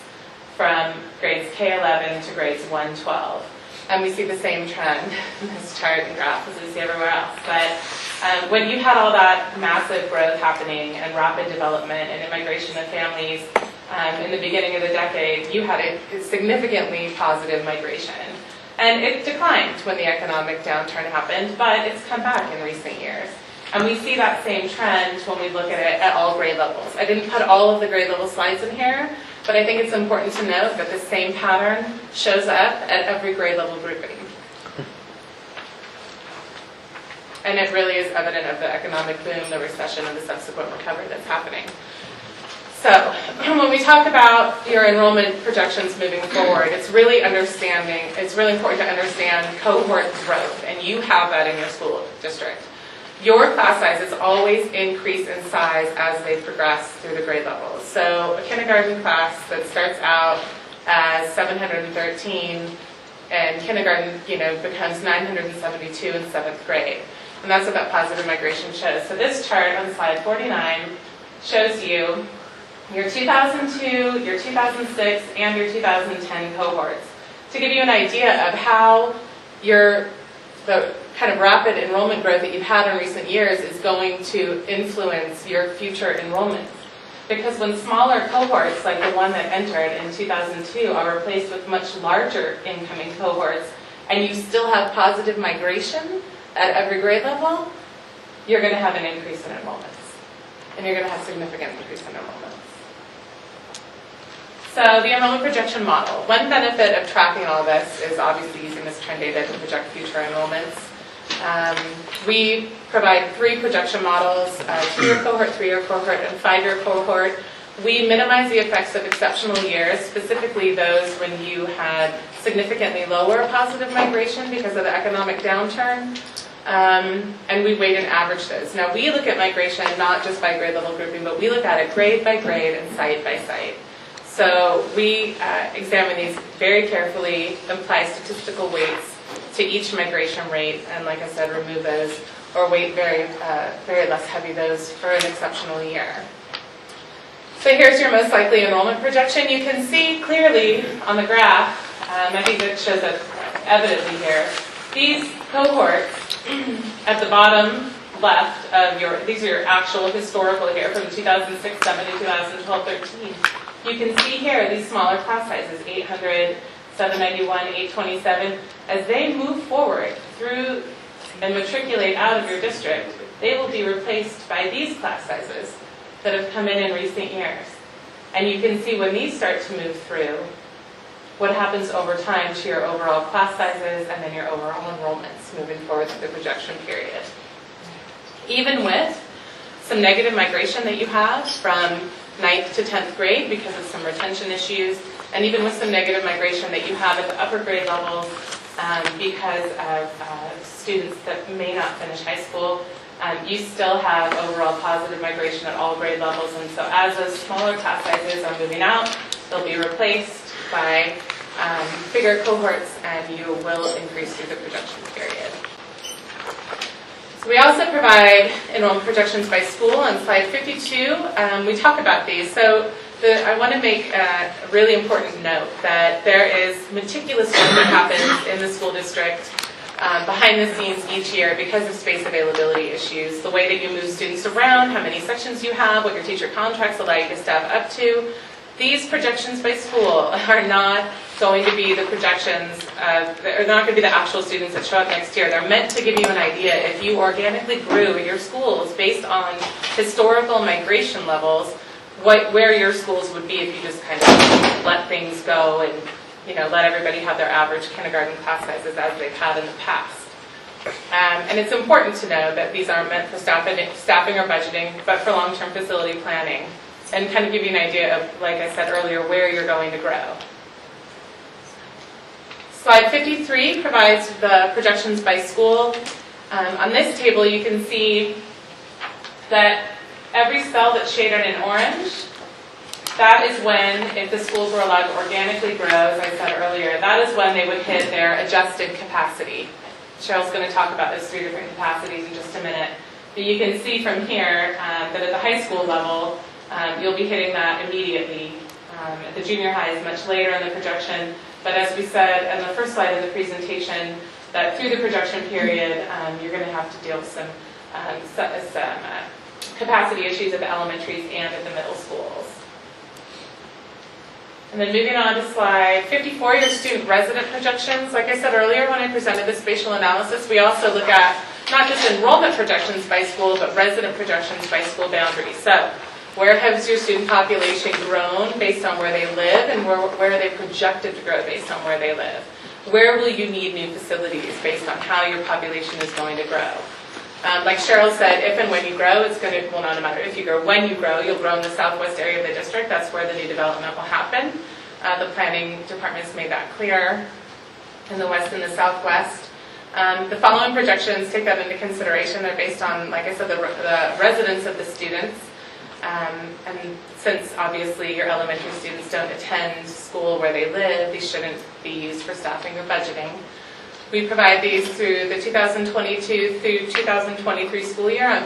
from grades K11 to grades 1-12. And we see the same trend in this chart and graph as we see everywhere else. But when you had all that massive growth happening and rapid development and immigration of families in the beginning of the decade, you had a significantly positive migration. And it declined when the economic downturn happened, but it's come back in recent years. And we see that same trend when we look at it at all grade levels. I didn't put all of the grade level slides in here, but I think it's important to note that the same pattern shows up at every grade level grouping. And it really is evident of the economic boom, the recession, and the subsequent recovery that's happening. So, when we talk about your enrollment projections moving forward, it's really important to understand cohort growth, and you have that in your school district. Your class sizes always increase in size as they progress through the grade levels. So, a kindergarten class that starts out as 713 and kindergarten, becomes 972 in 7th grade. And that's what that positive migration shows. So this chart on slide 49 shows you your 2002, your 2006, and your 2010 cohorts to give you an idea of how the kind of rapid enrollment growth that you've had in recent years is going to influence your future enrollments. Because when smaller cohorts, like the one that entered in 2002, are replaced with much larger incoming cohorts, and you still have positive migration at every grade level, you're going to have an increase in enrollments. And you're going to have significant increase in enrollments. So the enrollment projection model. One benefit of tracking all this is obviously using this trend data to project future enrollments. We provide 3 projection models, 2-year cohort, 3-year cohort, and 5-year cohort. We minimize the effects of exceptional years, specifically those when you had significantly lower positive migration because of the economic downturn, and we weight and average those. Now we look at migration not just by grade level grouping, but we look at it grade by grade and site by site. So we examine these very carefully, apply statistical weights to each migration rate, and like I said, remove those or weight very less heavy those for an exceptional year. So here's your most likely enrollment projection. You can see clearly on the graph, I think it shows it evidently here, these cohorts at the bottom left of these are your actual historical here from 2006, 7 to 2012, 13. You can see here these smaller class sizes, 800, 791, 827. As they move forward through and matriculate out of your district, they will be replaced by these class sizes that have come in recent years. And you can see when these start to move through, what happens over time to your overall class sizes and then your overall enrollments moving forward through the projection period. Even with some negative migration that you have from 9th to 10th grade because of some retention issues, and even with some negative migration that you have at the upper grade levels because of students that may not finish high school, you still have overall positive migration at all grade levels. And so as those smaller class sizes are moving out, they'll be replaced by bigger cohorts, and you will increase through the projection period. So we also provide enrollment projections by school. On slide 52, we talk about these. So I want to make a really important note that there is meticulous work that happens in the school district behind the scenes each year because of space availability issues, the way that you move students around, how many sections you have, what your teacher contracts allow you to staff up to. These projections by school are not going to be the projections, they're not going to be the actual students that show up next year. They're meant to give you an idea if you organically grew your schools based on historical migration levels, where your schools would be if you just kind of let things go and let everybody have their average kindergarten class sizes as they've had in the past. And it's important to know that these aren't meant for staffing or budgeting, but for long-term facility planning, and kind of give you an idea of, like I said earlier, where you're going to grow. Slide 53 provides the projections by school. On this table, you can see that every cell that's shaded in orange, that is when, if the schools were allowed to organically grow, as I said earlier, that is when they would hit their adjusted capacity. Cheryl's going to talk about those 3 different capacities in just a minute. But you can see from here that at the high school level, you'll be hitting that immediately. At the junior high is much later in the projection, but as we said in the first slide of the presentation, that through the projection period, you're going to have to deal with some capacity issues at the elementaries and at the middle schools. And then moving on to slide 54, your student resident projections. Like I said earlier when I presented the spatial analysis, we also look at not just enrollment projections by school, but resident projections by school boundaries. So where has your student population grown based on where they live, and where are they projected to grow based on where they live? Where will you need new facilities based on how your population is going to grow? Like Cheryl said, if and when you grow, it's going to, well, not no matter if you grow, when you grow, you'll grow in the southwest area of the district. That's where the new development will happen. The planning department's made that clear. In the west and the southwest. The following projections take that into consideration. They're based on, like I said, the residence of the students. And since obviously your elementary students don't attend school where they live, these shouldn't be used for staffing or budgeting. We provide these through the 2022 through 2023 school year on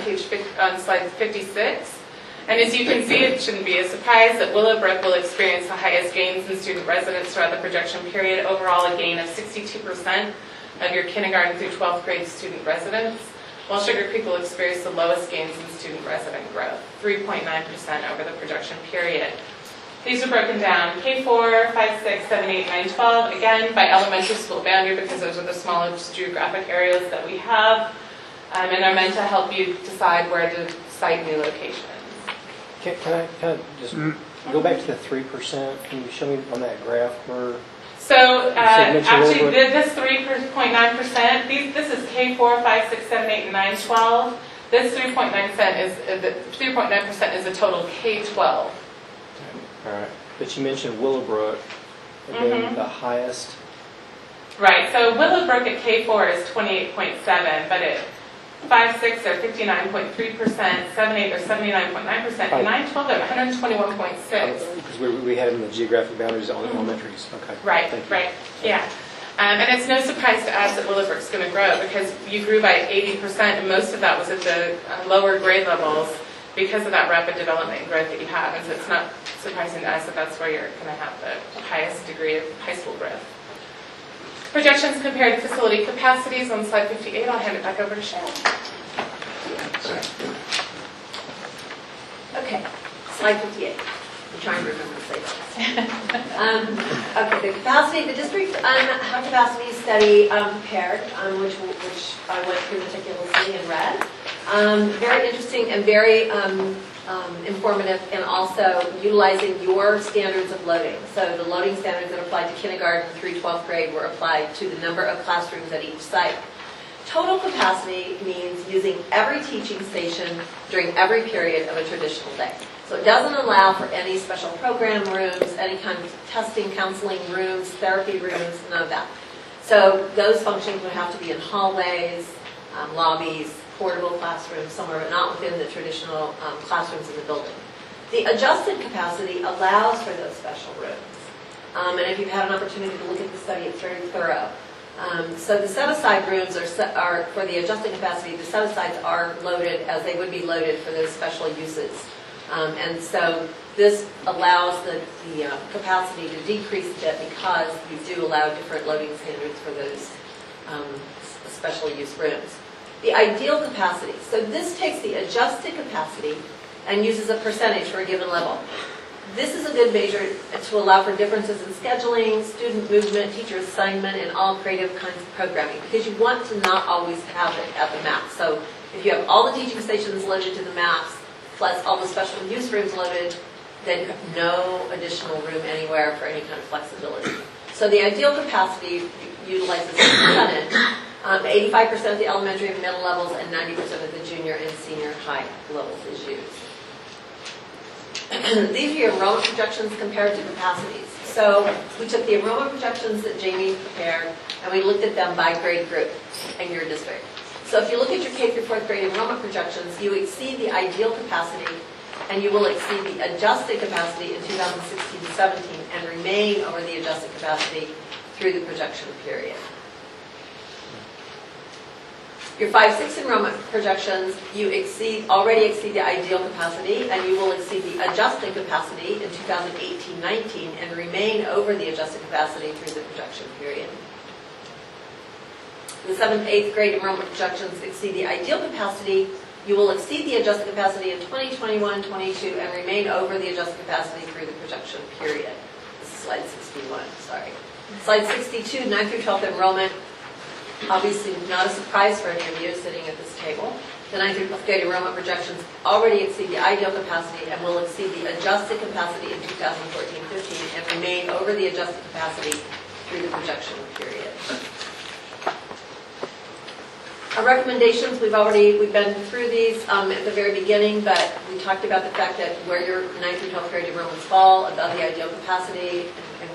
slide 56. And as you can see, it shouldn't be a surprise that Willowbrook will experience the highest gains in student residents throughout the projection period. Overall, a gain of 62% of your kindergarten through 12th grade student residents, while Sugar Creek will experience the lowest gains in student resident growth, 3.9% over the projection period. These are broken down K4, 5, 6, 7, 8, 9, 12, again by elementary school boundary because those are the smallest geographic areas that we have, and are meant to help you decide where to site new locations. Can I just go back to the 3%? Can you show me on that graph where? So actually this 3.9%, this is K4, 5, 6, 7, 8, and 9, 12. This 3.9% is the total K-12. All right. But you mentioned Willowbrook being the highest. Right. So Willowbrook at K4 is 28.7, but at 5, 6 they're 59.3%, 7, 8 they're 79.9%, and 9, 12 they're 121.6. Because we had in the geographic boundaries on elementaries. Okay. Right. Right. Yeah. And it's no surprise to us that Willowbrook's going to grow because you grew by 80%, and most of that was at the lower grade levels because of that rapid development and growth that you have. And so it's not surprising to us that that's where you're going to have the highest degree of high school growth. Projections compared to facility capacities on slide 58. I'll hand it back over to Cheryl. Okay, slide 58. I'm trying to remember to say that. Okay, the capacity, the district have capacity study prepared, which I went through meticulously and read. Very interesting and very informative, and also utilizing your standards of loading. So the loading standards that applied to kindergarten through 12th grade were applied to the number of classrooms at each site. Total capacity means using every teaching station during every period of a traditional day. So it doesn't allow for any special program rooms, any kind of testing, counseling rooms, therapy rooms, none of that. So those functions would have to be in hallways, lobbies, portable classrooms, somewhere, but not within the traditional classrooms in the building. The adjusted capacity allows for those special rooms. And if you've had an opportunity to look at the study, it's very thorough. So the set-aside rooms are for the adjusted capacity. The set-asides are loaded as they would be loaded for those special uses. And so this allows the capacity to decrease a bit because you do allow different loading standards for those special use rooms. The ideal capacity. So this takes the adjusted capacity and uses a percentage for a given level. This is a good measure to allow for differences in scheduling, student movement, teacher assignment, and all creative kinds of programming, because you want to not always have it at the max. So if you have all the teaching stations loaded to the max, plus all the special use rooms loaded, then you have no additional room anywhere for any kind of flexibility. So the ideal capacity utilizes a percentage. 85% of the elementary and middle levels and 90% of the junior and senior high levels is used. These are your enrollment projections compared to capacities. So we took the enrollment projections that Jamie prepared and we looked at them by grade group in your district. So if you look at your K through 4th grade enrollment projections, you exceed the ideal capacity and you will exceed the adjusted capacity in 2016-17 and remain over the adjusted capacity through the projection period. Your 5-6 enrollment projections, you already exceed the ideal capacity, and you will exceed the adjusted capacity in 2018-19 and remain over the adjusted capacity through the projection period. The 7th, 8th grade enrollment projections exceed the ideal capacity. You will exceed the adjusted capacity in 2021-22 and remain over the adjusted capacity through the projection period. This is slide 61, sorry. Slide 62, 9th through 12th enrollment. Obviously not a surprise for any of you sitting at this table. The 9th through 12th grade enrollment projections already exceed the ideal capacity and will exceed the adjusted capacity in 2014-15 and remain over the adjusted capacity through the projection period. Our recommendations, we've been through these at the very beginning, but we talked about the fact that where your 9th through 12th grade enrollments fall above the ideal capacity and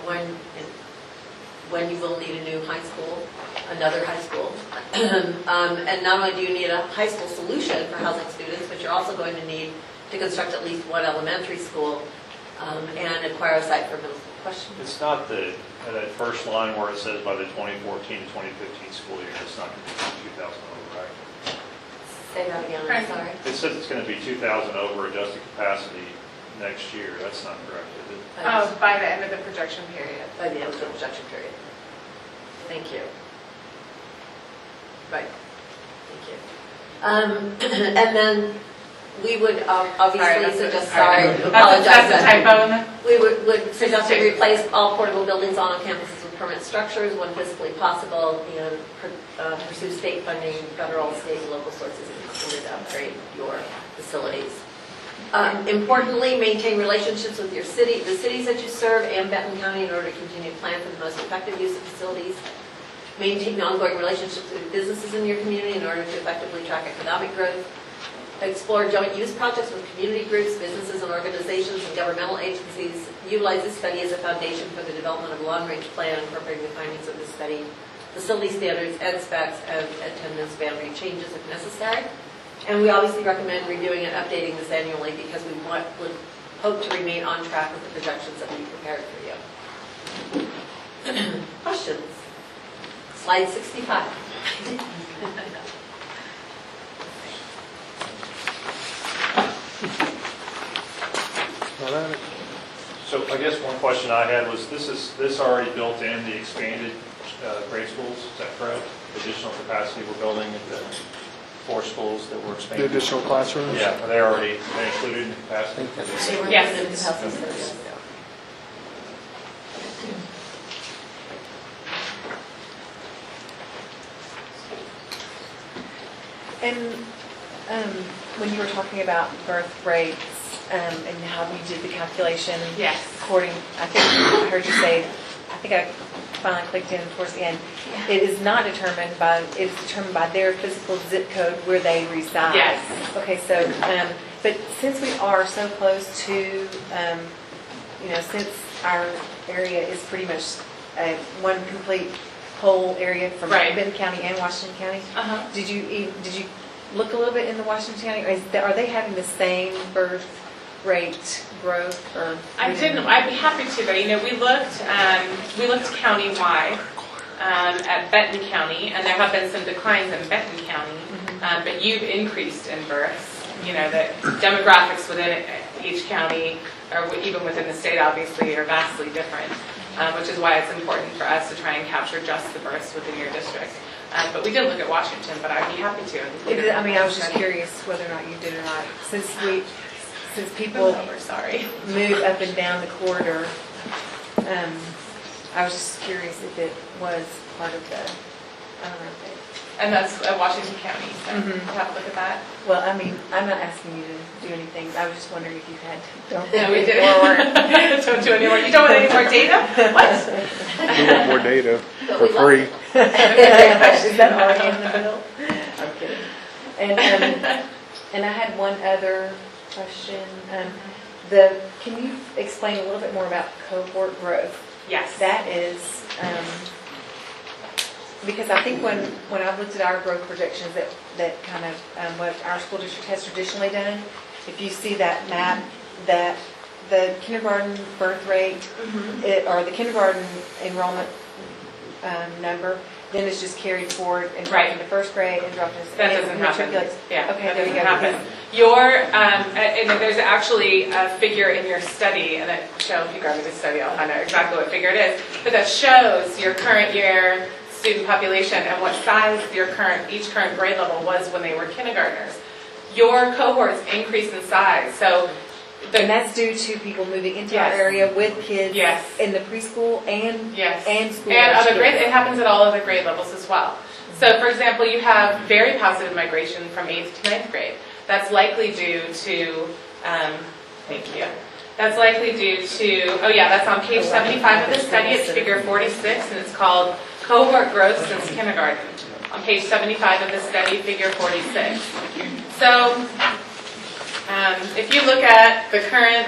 when you will need a new high school, another high school. And not only do you need a high school solution for housing students, but you're also going to need to construct at least one elementary school and acquire a site for middle school. Question? It's not that first line where it says by the 2014 to 2015 school year, it's not going to be 2,000 over, right? Say that again, I'm sorry. It says it's going to be 2,000 over adjusted capacity next year. That's not correct, is it? Oh, by the end of the projection period. By the end of the projection period. Thank you. Right. Thank you. And then we would obviously suggest, apologize. That's a typo in there. We would suggest to replace all portable buildings on campuses with permanent structures when physically possible and pursue state funding, federal, state, and local sources in order to upgrade your facilities. Importantly, maintain relationships with your city, the cities that you serve, and Benton County in order to continue to plan for the most effective use of facilities. Maintain ongoing relationships with businesses in your community in order to effectively track economic growth. Explore joint use projects with community groups, businesses and organizations, and governmental agencies. Utilize this study as a foundation for the development of a long-range plan incorporating the findings of this study, facility standards, ed specs, and attendance boundary changes if necessary. And we obviously recommend reviewing and updating this annually because we would hope to remain on track with the projections that we prepared for you. Questions? Slide 65. So I guess one question I had was, this already built in the expanded grade schools, is that correct? Additional capacity we're building at the 4 schools that we're The expanding. additional classrooms? Yeah, are they already included in capacity? Yes. And when you were talking about birth rates and how we did the calculation, Yes. according, I think I heard you say, I think I finally clicked in towards the end. It is not determined by, it's determined by their physical zip code where they reside. Yes. Okay, so, but since we are so close to, since our area is pretty much one complete whole area from Right. Benton County and Washington County, Uh-huh. did you look a little bit into Washington County? Are they having the same birth rate growth? Or I didn't. I'd be happy to, but we looked countywide at Benton County, and there have been some declines in Benton County, but you've increased in births. The demographics within each county, or even within the state, obviously, are vastly different, which is why it's important for us to try and capture just the births within your district. But we did look at Washington, but I'd be happy to. I was just curious whether or not you did or not, since people We're sorry. move up and down the corridor. I was just curious if it was part of the, I don't know. And that's Washington County, so Mhm. we'll have to look at that. Well, I mean, I'm not asking you to do anything. I was just wondering if you had. No, we didn't. Don't do any more. You don't want any more data? What? We want more data for free. Is that already in the bill? I'm kidding. And I had one other question. Can you explain a little bit more about cohort growth? Yes. That is, because I think when I've looked at our growth projections that kind of what our school district has traditionally done, if you see that map, that the kindergarten birth rate, or the kindergarten enrollment number, then it's just carried forward and dropped Right. into first grade and dropped into. That and doesn't happen. matriculates. Yeah, Okay, that there you doesn't go. happen. Your, and there's actually a figure in your study, and that shows, if you grab me the study, I'll find out exactly what figure it is, but that shows your current year student population and what size each current grade level was when they were kindergartners. Your cohorts increase in size, so And that's due to people moving into our Yes. area with kids Yes. in the preschool and Yes. school. And age other grade, kids. it happens at all other grade levels as well. So for example, you have very positive migration from 8th to 9th grade. That's likely due to, thank you. That's likely due to, that's on page 75 of the study. It's figure 46, and it's called Cohort Growth Since Kindergarten. On page 75 of the study, figure 46. So if you look at the current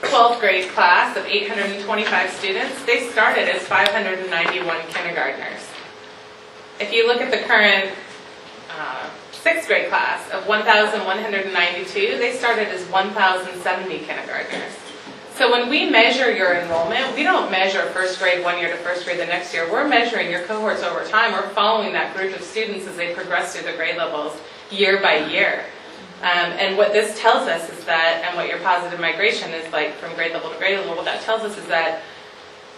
12th grade class of 825 students, they started as 591 kindergartners. If you look at the current 6th grade class of 1,192, they started as 1,070 kindergartners. So when we measure your enrollment, we don't measure first grade one year to first grade the next year. We're measuring your cohorts over time. We're following that group of students as they progress through the grade levels year by year. And what this tells us is that, and what your positive migration is like from grade level to grade level, what that tells us is that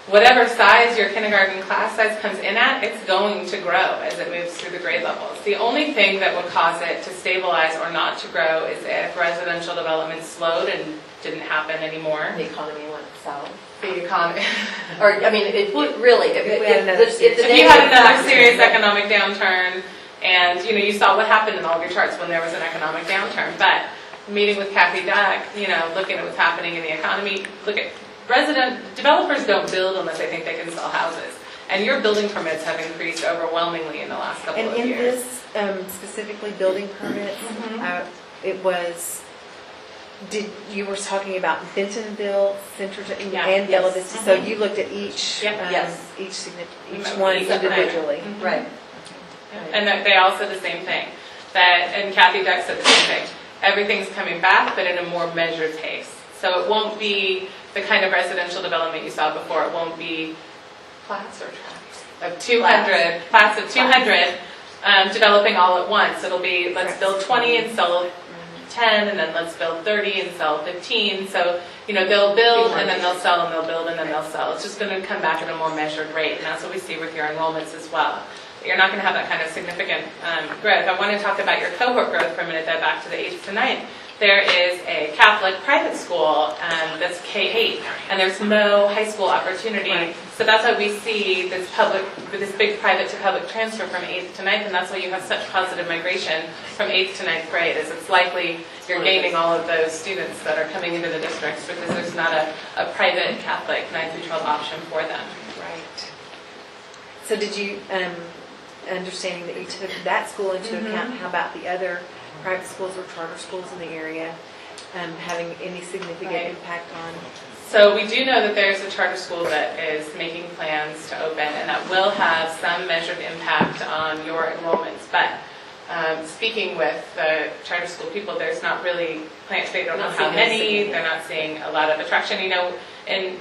whatever size your kindergarten class size comes in at, it's going to grow as it moves through the grade levels. The only thing that would cause it to stabilize or not to grow is if residential development slowed and didn't happen anymore. The economy went south. The economy. Or, I mean, really, If we had another the If you had another negative serious factors- economic downturn, and you saw what happened in all of your charts when there was an economic downturn. But meeting with Kathy Duck, looking at what's happening in the economy, developers don't build unless they think they can sell houses. And your building permits have increased overwhelmingly in the last couple And of in years. this, specifically building permits, it was, you were talking about Bentonville, Centerton, Yeah. and Bella Yes. Vista, so you looked at each, Yep. Yes. each one individually. Right. And that they all said the same thing. And Kathy Duck said the same thing. Everything's coming back, but in a more measured pace. So it won't be the kind of residential development you saw before. It won't be flats or tracts of 200, flats of 200 developing all at once. It'll be, let's build 20 and sell 10, and then let's build 30 and sell 15. So, they'll build, and then they'll sell, and they'll build, and then they'll sell. It's just going to come back at a more measured rate, and that's what we see with your enrollments as well. you're not going to have that kind of significant growth. I want to talk about your cohort growth for a minute, though, back to the 8th to 9th. There is a Catholic private school that's K-8, and there's no high school opportunity. Right. So that's why we see this big private to public transfer from 8th to 9th, and that's why you have such positive migration from 8th to 9th grade, is it's likely you're gaining all of those students that are coming into the districts because there's not a private Catholic 9th through 12 option for them. Right. So did you, understanding that you took that school into account, how about the other private schools or charter schools in the area having any significant Right. impact on? So we do know that there's a charter school that is making plans to open, and that will have some measured impact on your enrollments. But speaking with the charter school people, there's not really plans. They don't know how many. They're not seeing a lot of attraction. You know, and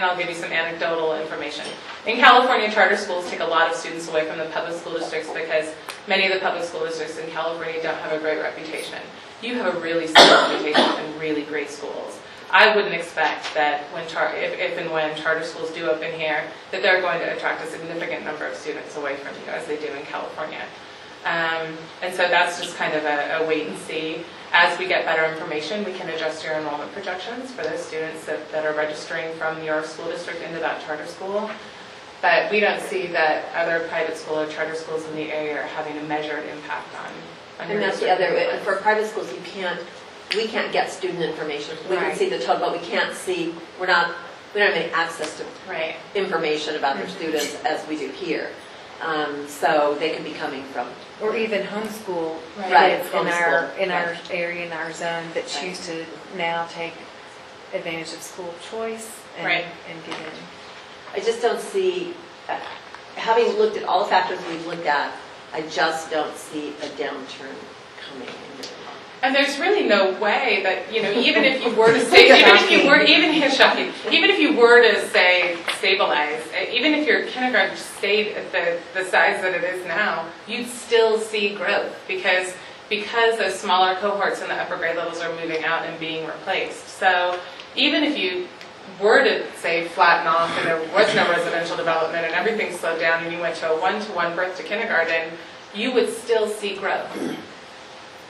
I'll give you some anecdotal information. In California, charter schools take a lot of students away from the public school districts because many of the public school districts in California don't have a great reputation. You have a really strong reputation and really great schools. I wouldn't expect that if and when charter schools do open here, that they're going to attract a significant number of students away from you as they do in California. And so that's just kind of a wait and see. As we get better information, we can adjust your enrollment projections for those students that are registering from your school district into that charter school. But we don't see that other private school or charter schools in the area are having a measured impact on your And that's the district. other, for private schools, we can't get student information. We can Right. see the total, but we can't see, we don't have any access to Right. information about their students as we do here. So they could be coming from, Or even homeschool Right, kids in our homeschool, area, in our zone that choose to now take advantage of school choice and, Right. and get in. I just don't see, having looked at all the factors we've looked at, I just don't see a downturn coming in. And there's really no way that, you know, even if you were to say, even if you were to say stabilize, even if your kindergarten stayed at the size that it is now, you'd still see growth because those smaller cohorts in the upper grade levels are moving out and being replaced. So even if you were to say flatten off and there was no residential development and everything slowed down and you went to a 1-to-1 birth to kindergarten, you would still see growth.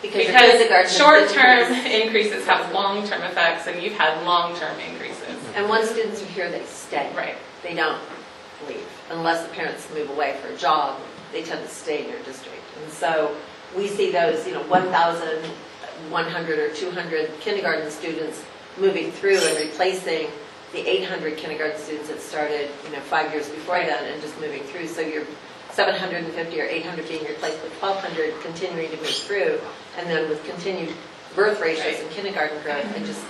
Because short-term increases have long-term effects, and you've had long-term increases. And once students are here, they stay. Right. They don't leave. Unless the parents move away for a job, they tend to stay in your district. And so we see those, 1,100 or 200 kindergarten students moving through and replacing the 800 kindergarten students that started, 5 years before then and just moving through. So you're 750 or 800 being replaced with 1,200 continuing to move through, and then with continued birth ratios and kindergarten growth, and just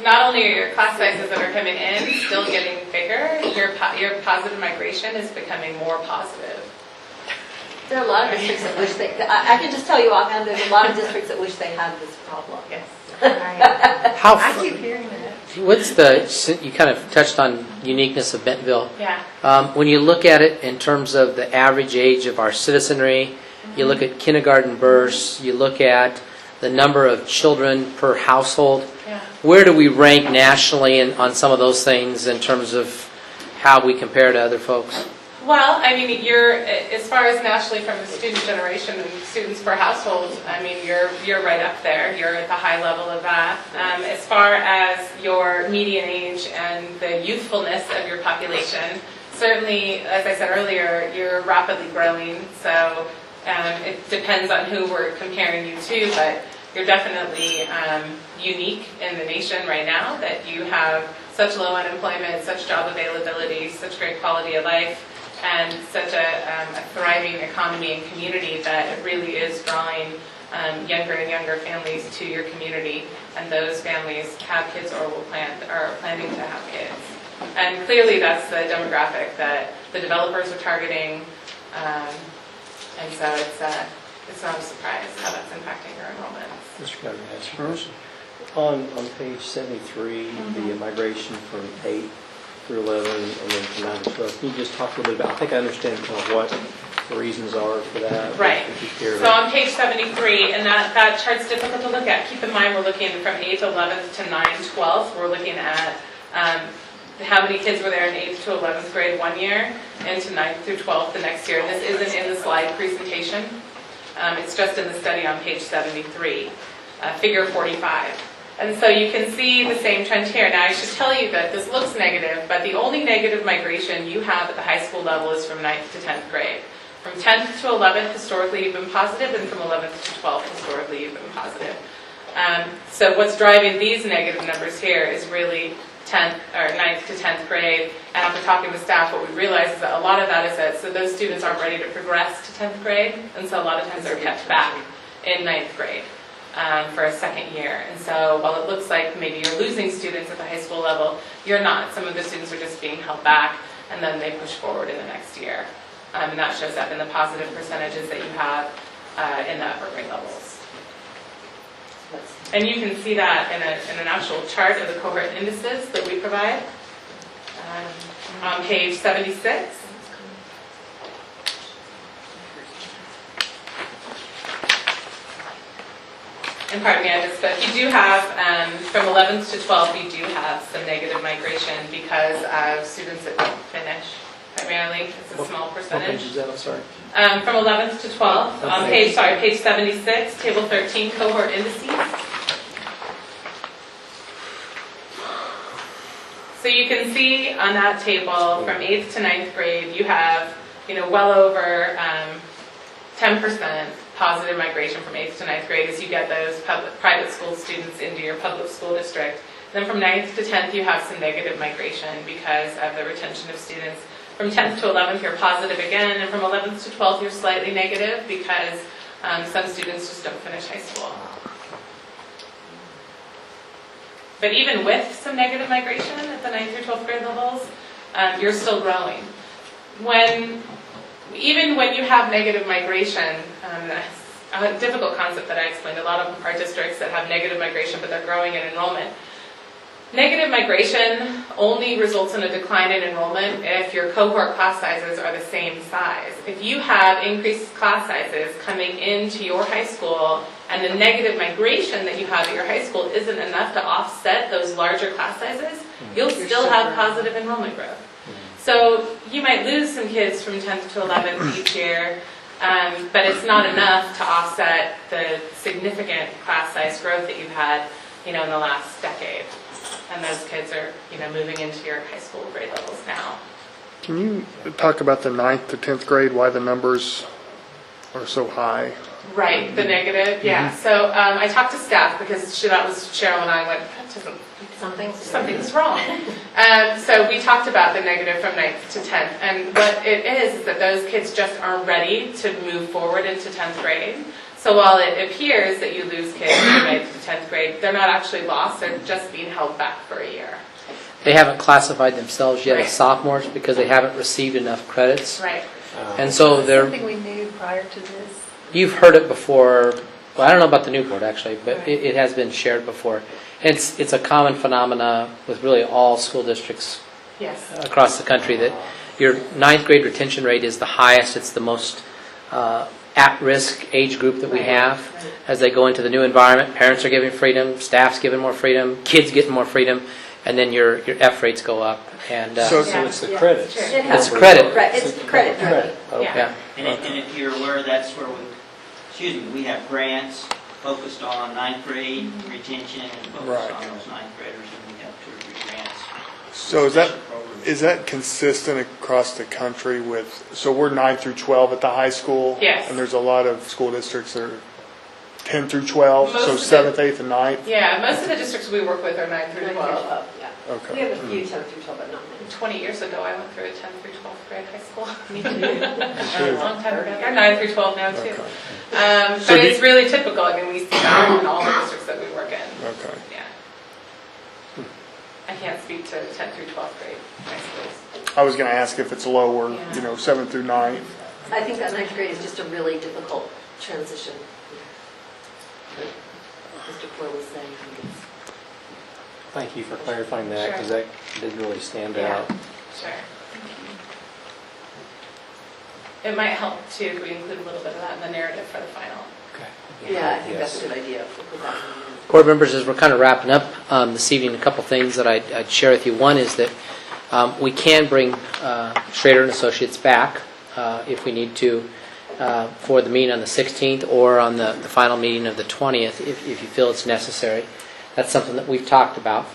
Not only are your class sizes that are coming in still getting bigger, your positive migration is becoming more positive. there are a lot of districts that wish I can just tell you offhand, there's a lot of districts that wish they had this problem. Yes. How, I keep hearing that. you kind of touched on uniqueness of Bentonville. Yeah. When you look at it in terms of the average age of our citizenry, you look at kindergarten births, you look at the number of children per household, Yeah. where do we rank nationally on some of those things in terms of how we compare to other folks? Well, I mean, as far as nationally from the student generation and students per household, I mean, you're right up there. You're at the high level of that. As far as your median age and the youthfulness of your population, certainly, as I said earlier, you're rapidly growing. So it depends on who we're comparing you to, but you're definitely unique in the nation right now that you have such low unemployment, such job availability, such great quality of life, and such a thriving economy and community that it really is drawing younger and younger families to your community, and those families have kids or are planning to have kids. And clearly that's the demographic that the developers are targeting, and so it's not a surprise how that's impacting your enrollments. Mr. Governor, I have a question. On page 73, the migration from 8 through 11 and then from 9 to 12, can you just talk a little bit about, I think I understand kind of what the reasons are for that. Right. If you care So to- on page 73, and that chart's difficult to look at. Keep in mind we're looking from 8th 11th to 9th 12th. We're looking at how many kids were there in 8th to 11th grade one year and to 9th through 12th the next year. This isn't in the slide presentation. It's just in the study on page 73, figure 45. And so you can see the same trend here. Now I should tell you that this looks negative, but the only negative migration you have at the high school level is from 9th to 10th grade. From 10th to 11th, historically you've been positive, and from 11th to 12th, historically you've been positive. So what's driving these negative numbers here is really 10th or 9th to 10th grade. And after talking to staff, what we realized is that a lot of that is that so those students aren't ready to progress to 10th grade, and so a lot of times they're kept back in 9th grade for a second year. And so while it looks like maybe you're losing students at the high school level, you're not. Some of the students are just being held back, and then they push forward in the next year. And that shows up in the positive percentages that you have in the upper grade levels. And you can see that in an actual chart of the cohort indices that we provide on page 76. And pardon me, but you do have, from 11th to 12th, you do have some negative migration because of students that don't finish. Primarily, it's a small percentage. What page is that? I'm sorry. From 11th to 12th, on page 76, table 13, cohort indices. So you can see on that table, from 8th to 9th grade, you have, well over 10% positive migration from 8th to 9th grade as you get those private school students into your public school district. Then from 9th to 10th, you have some negative migration because of the retention of students. From 10th to 11th, you're positive again, and from 11th to 12th, you're slightly negative because some students just don't finish high school. But even with some negative migration at the 9th through 12th grade levels, you're still growing. Even when you have negative migration, a difficult concept that I explained, a lot of our districts that have negative migration, but they're growing in enrollment. Negative migration only results in a decline in enrollment if your cohort class sizes are the same size. If you have increased class sizes coming into your high school and the negative migration that you have at your high school isn't enough to offset those larger class sizes, you'll still have positive enrollment growth. So you might lose some kids from 10th to 11th each year, but it's not enough to offset the significant class size growth that you've had, in the last decade. And those kids are, moving into your high school grade levels now. Can you talk about the 9th to 10th grade, why the numbers are so high? Right, the negative, yeah. So I talked to staff because that was Cheryl and I went, something's wrong. So we talked about the negative from 9th to 10th. And what it is that those kids just aren't ready to move forward into 10th grade. So while it appears that you lose kids from 9th to 10th grade, they're not actually lost, they're just being held back for a year. They haven't classified themselves yet as sophomores because they haven't received enough credits. Right. And so they're... Something we knew prior to this. You've heard it before. Well, I don't know about the new board actually, but it has been shared before. It's a common phenomena with really all school districts across the country that your 9th grade retention rate is the highest. It's the most at-risk age group that we have as they go into the new environment. Parents are given freedom, staff's given more freedom, kids getting more freedom, and then your F rates go up. And So it's the credits. it's credit. Right, it's credit driven. Okay. Yeah. And if you're aware, that's where we have grants focused on 9th grade retention and focused on those 9th graders, and we have 2 or 3 grants. So is that consistent across the country so we're 9 through 12 at the high school? Yes. And there's a lot of school districts that are 10 through 12, Most so of 7th, 8th, and 9th? Yeah, most of the districts we work with are 9th through 12. We Okay. have a few 10th through 12, but not many. 20 years ago, I went through a 10th through 12th grade high school. Me too. A long time ago. They're 9 through 12 now, too. Okay. But it's really typical. I mean, we see that in all the districts that we work in. Okay. Yeah. I can't speak to 10th through 12th grade high schools. I was going to ask if it's lower, Yeah. 7th through 9th. I think that 9th grade is just a really difficult transition. Mr. Poor was saying. Thank you for clarifying that, because that did really stand Yeah. out. Sure. It might help, too, if we include a little bit of that in the narrative for the final. Okay. Yeah, I think that's a good idea. We'll put that in. Board members, as we're kind of wrapping up this evening, a couple things that I'd share with you. One is that We can bring Schrader and Associates back if we need to for the meeting on the 16th or on the final meeting of the 20th if you feel it's necessary. That's something that we've talked about.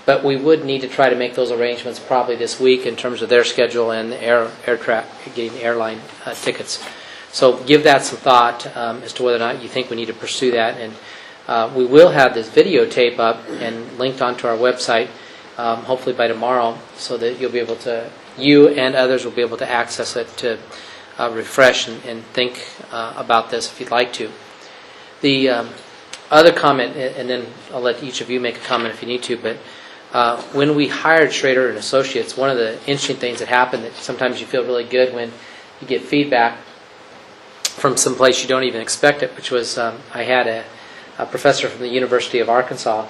But we would need to try to make those arrangements probably this week in terms of their schedule and getting airline tickets. So give that some thought as to whether or not you think we need to pursue that. And we will have this videotape up and linked onto our website hopefully by tomorrow so that you and others will be able to access it to refresh and think about this if you'd like to. The other comment, and then I'll let each of you make a comment if you need to, but when we hired Schrader and Associates, one of the interesting things that happened that sometimes you feel really good when you get feedback from some place you don't even expect it, which was I had a professor from the University of Arkansas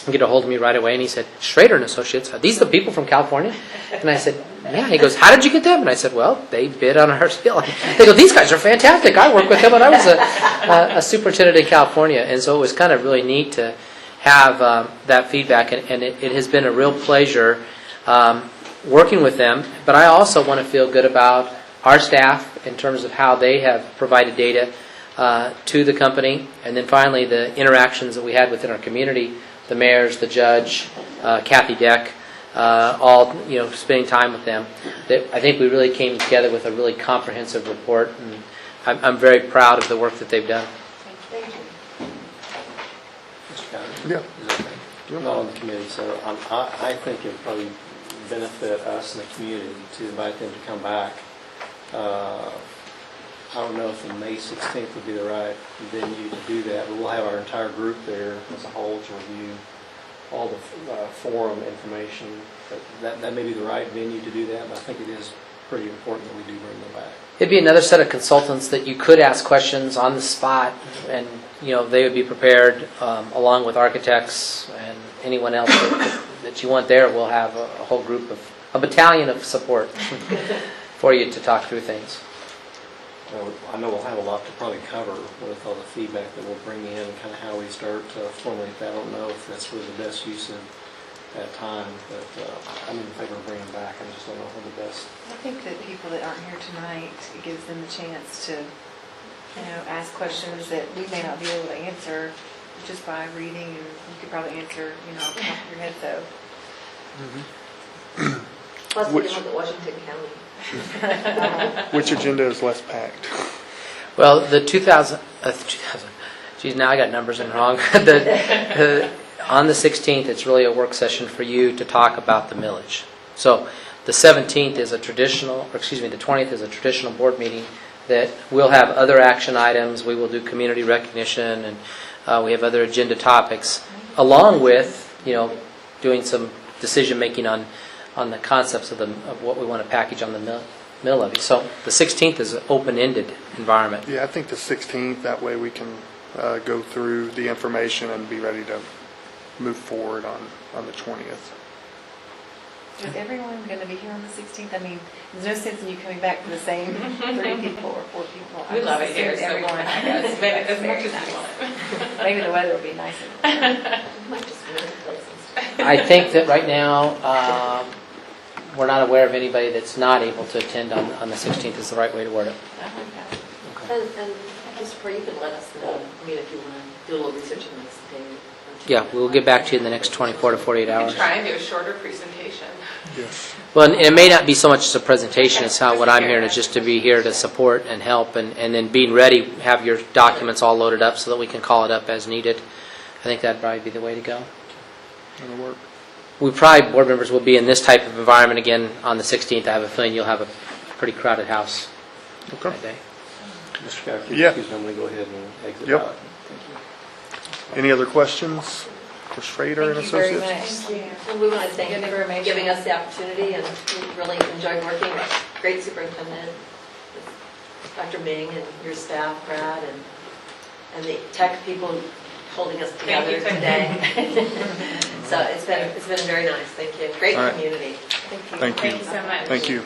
get a hold of me right away, and he said, Schrader and Associates, are these the people from California? And I said, yeah. He goes, how did you get them? And I said, well, they bid on our deal. They go, these guys are fantastic. I work with them when I was a superintendent in California. And so it was kind of really neat to have that feedback, and it has been a real pleasure working with them. But I also want to feel good about our staff in terms of how they have provided data to the company, and then finally the interactions that we had within our community, the mayors, the judge, Kathy Deck, all spending time with them. I think we really came together with a really comprehensive report, and I'm very proud of the work that they've done. Thank you. Mr. Conner? Yeah. Is that okay? I'm not on the committee, so I think it would probably benefit us and the community to invite them to come back. I don't know if the May 16th would be the right venue to do that, but we'll have our entire group there as a whole to review all the forum information. But that may be the right venue to do that, but I think it is pretty important that we do bring them back. It'd be another set of consultants that you could ask questions on the spot, and they would be prepared along with architects and anyone else that you want there. We'll have a whole group of a battalion of support for you to talk through things. I know we'll have a lot to probably cover with all the feedback that we'll bring in, kind of how we start to formulate that. I don't know if that's really the best use of that time, but I'm in favor of bringing them back. I just don't know what the best. I think that people that aren't here tonight, it gives them a chance to, ask questions that we may not be able to answer just by reading, and you could probably answer, off the top of your head, so. Plus, we can look at Washington County. Which agenda is less packed? Well, the 2000, geez, now I got numbers in wrong. On the 16th, it's really a work session for you to talk about the millage. So the 17th is the 20th is a traditional board meeting that we'll have other action items. We will do community recognition, and we have other agenda topics, along with, doing some decision making on the concepts of what we want to package on the mill levy. So the 16th is an open-ended environment. Yeah, I think the 16th, that way we can go through the information and be ready to move forward on the 20th. Is everyone going to be here on the 16th? I mean, there's no sense in you coming back for the same 3 people or 4 people. We love it here. Everyone, I guess. As much as you want. Maybe the weather will be nicer. I think that right now we're not aware of anybody that's not able to attend on the 16th is the right way to word it. And just for you can let us know, if you want to do a little research on this day. Yeah, we'll get back to you in the next 24 to 48 hours. Try and do a shorter presentation. Yes. Well, and it may not be so much as a presentation as how what I'm hearing is just to be here to support and help, and then being ready, have your documents all loaded up so that we can call it up as needed. I think that'd probably be the way to go. That'll work. Board members will be in this type of environment again on the 16th. I have a feeling you'll have a pretty crowded house that day. Mr. Cocker, Yeah. excuse me, I'm going to go ahead and exit Yep. out. Thank you. Any other questions for Schrader and Thank you very Associates? much. And we want to thank Good you for information. giving us the opportunity, and we really enjoyed working with great superintendent, with Dr. Ming and your staff, Brad, and the tech people holding us together Thank you. today. So it's been very nice. Thank you. Great All right. community. Thank you. Thank you so much. Thank you.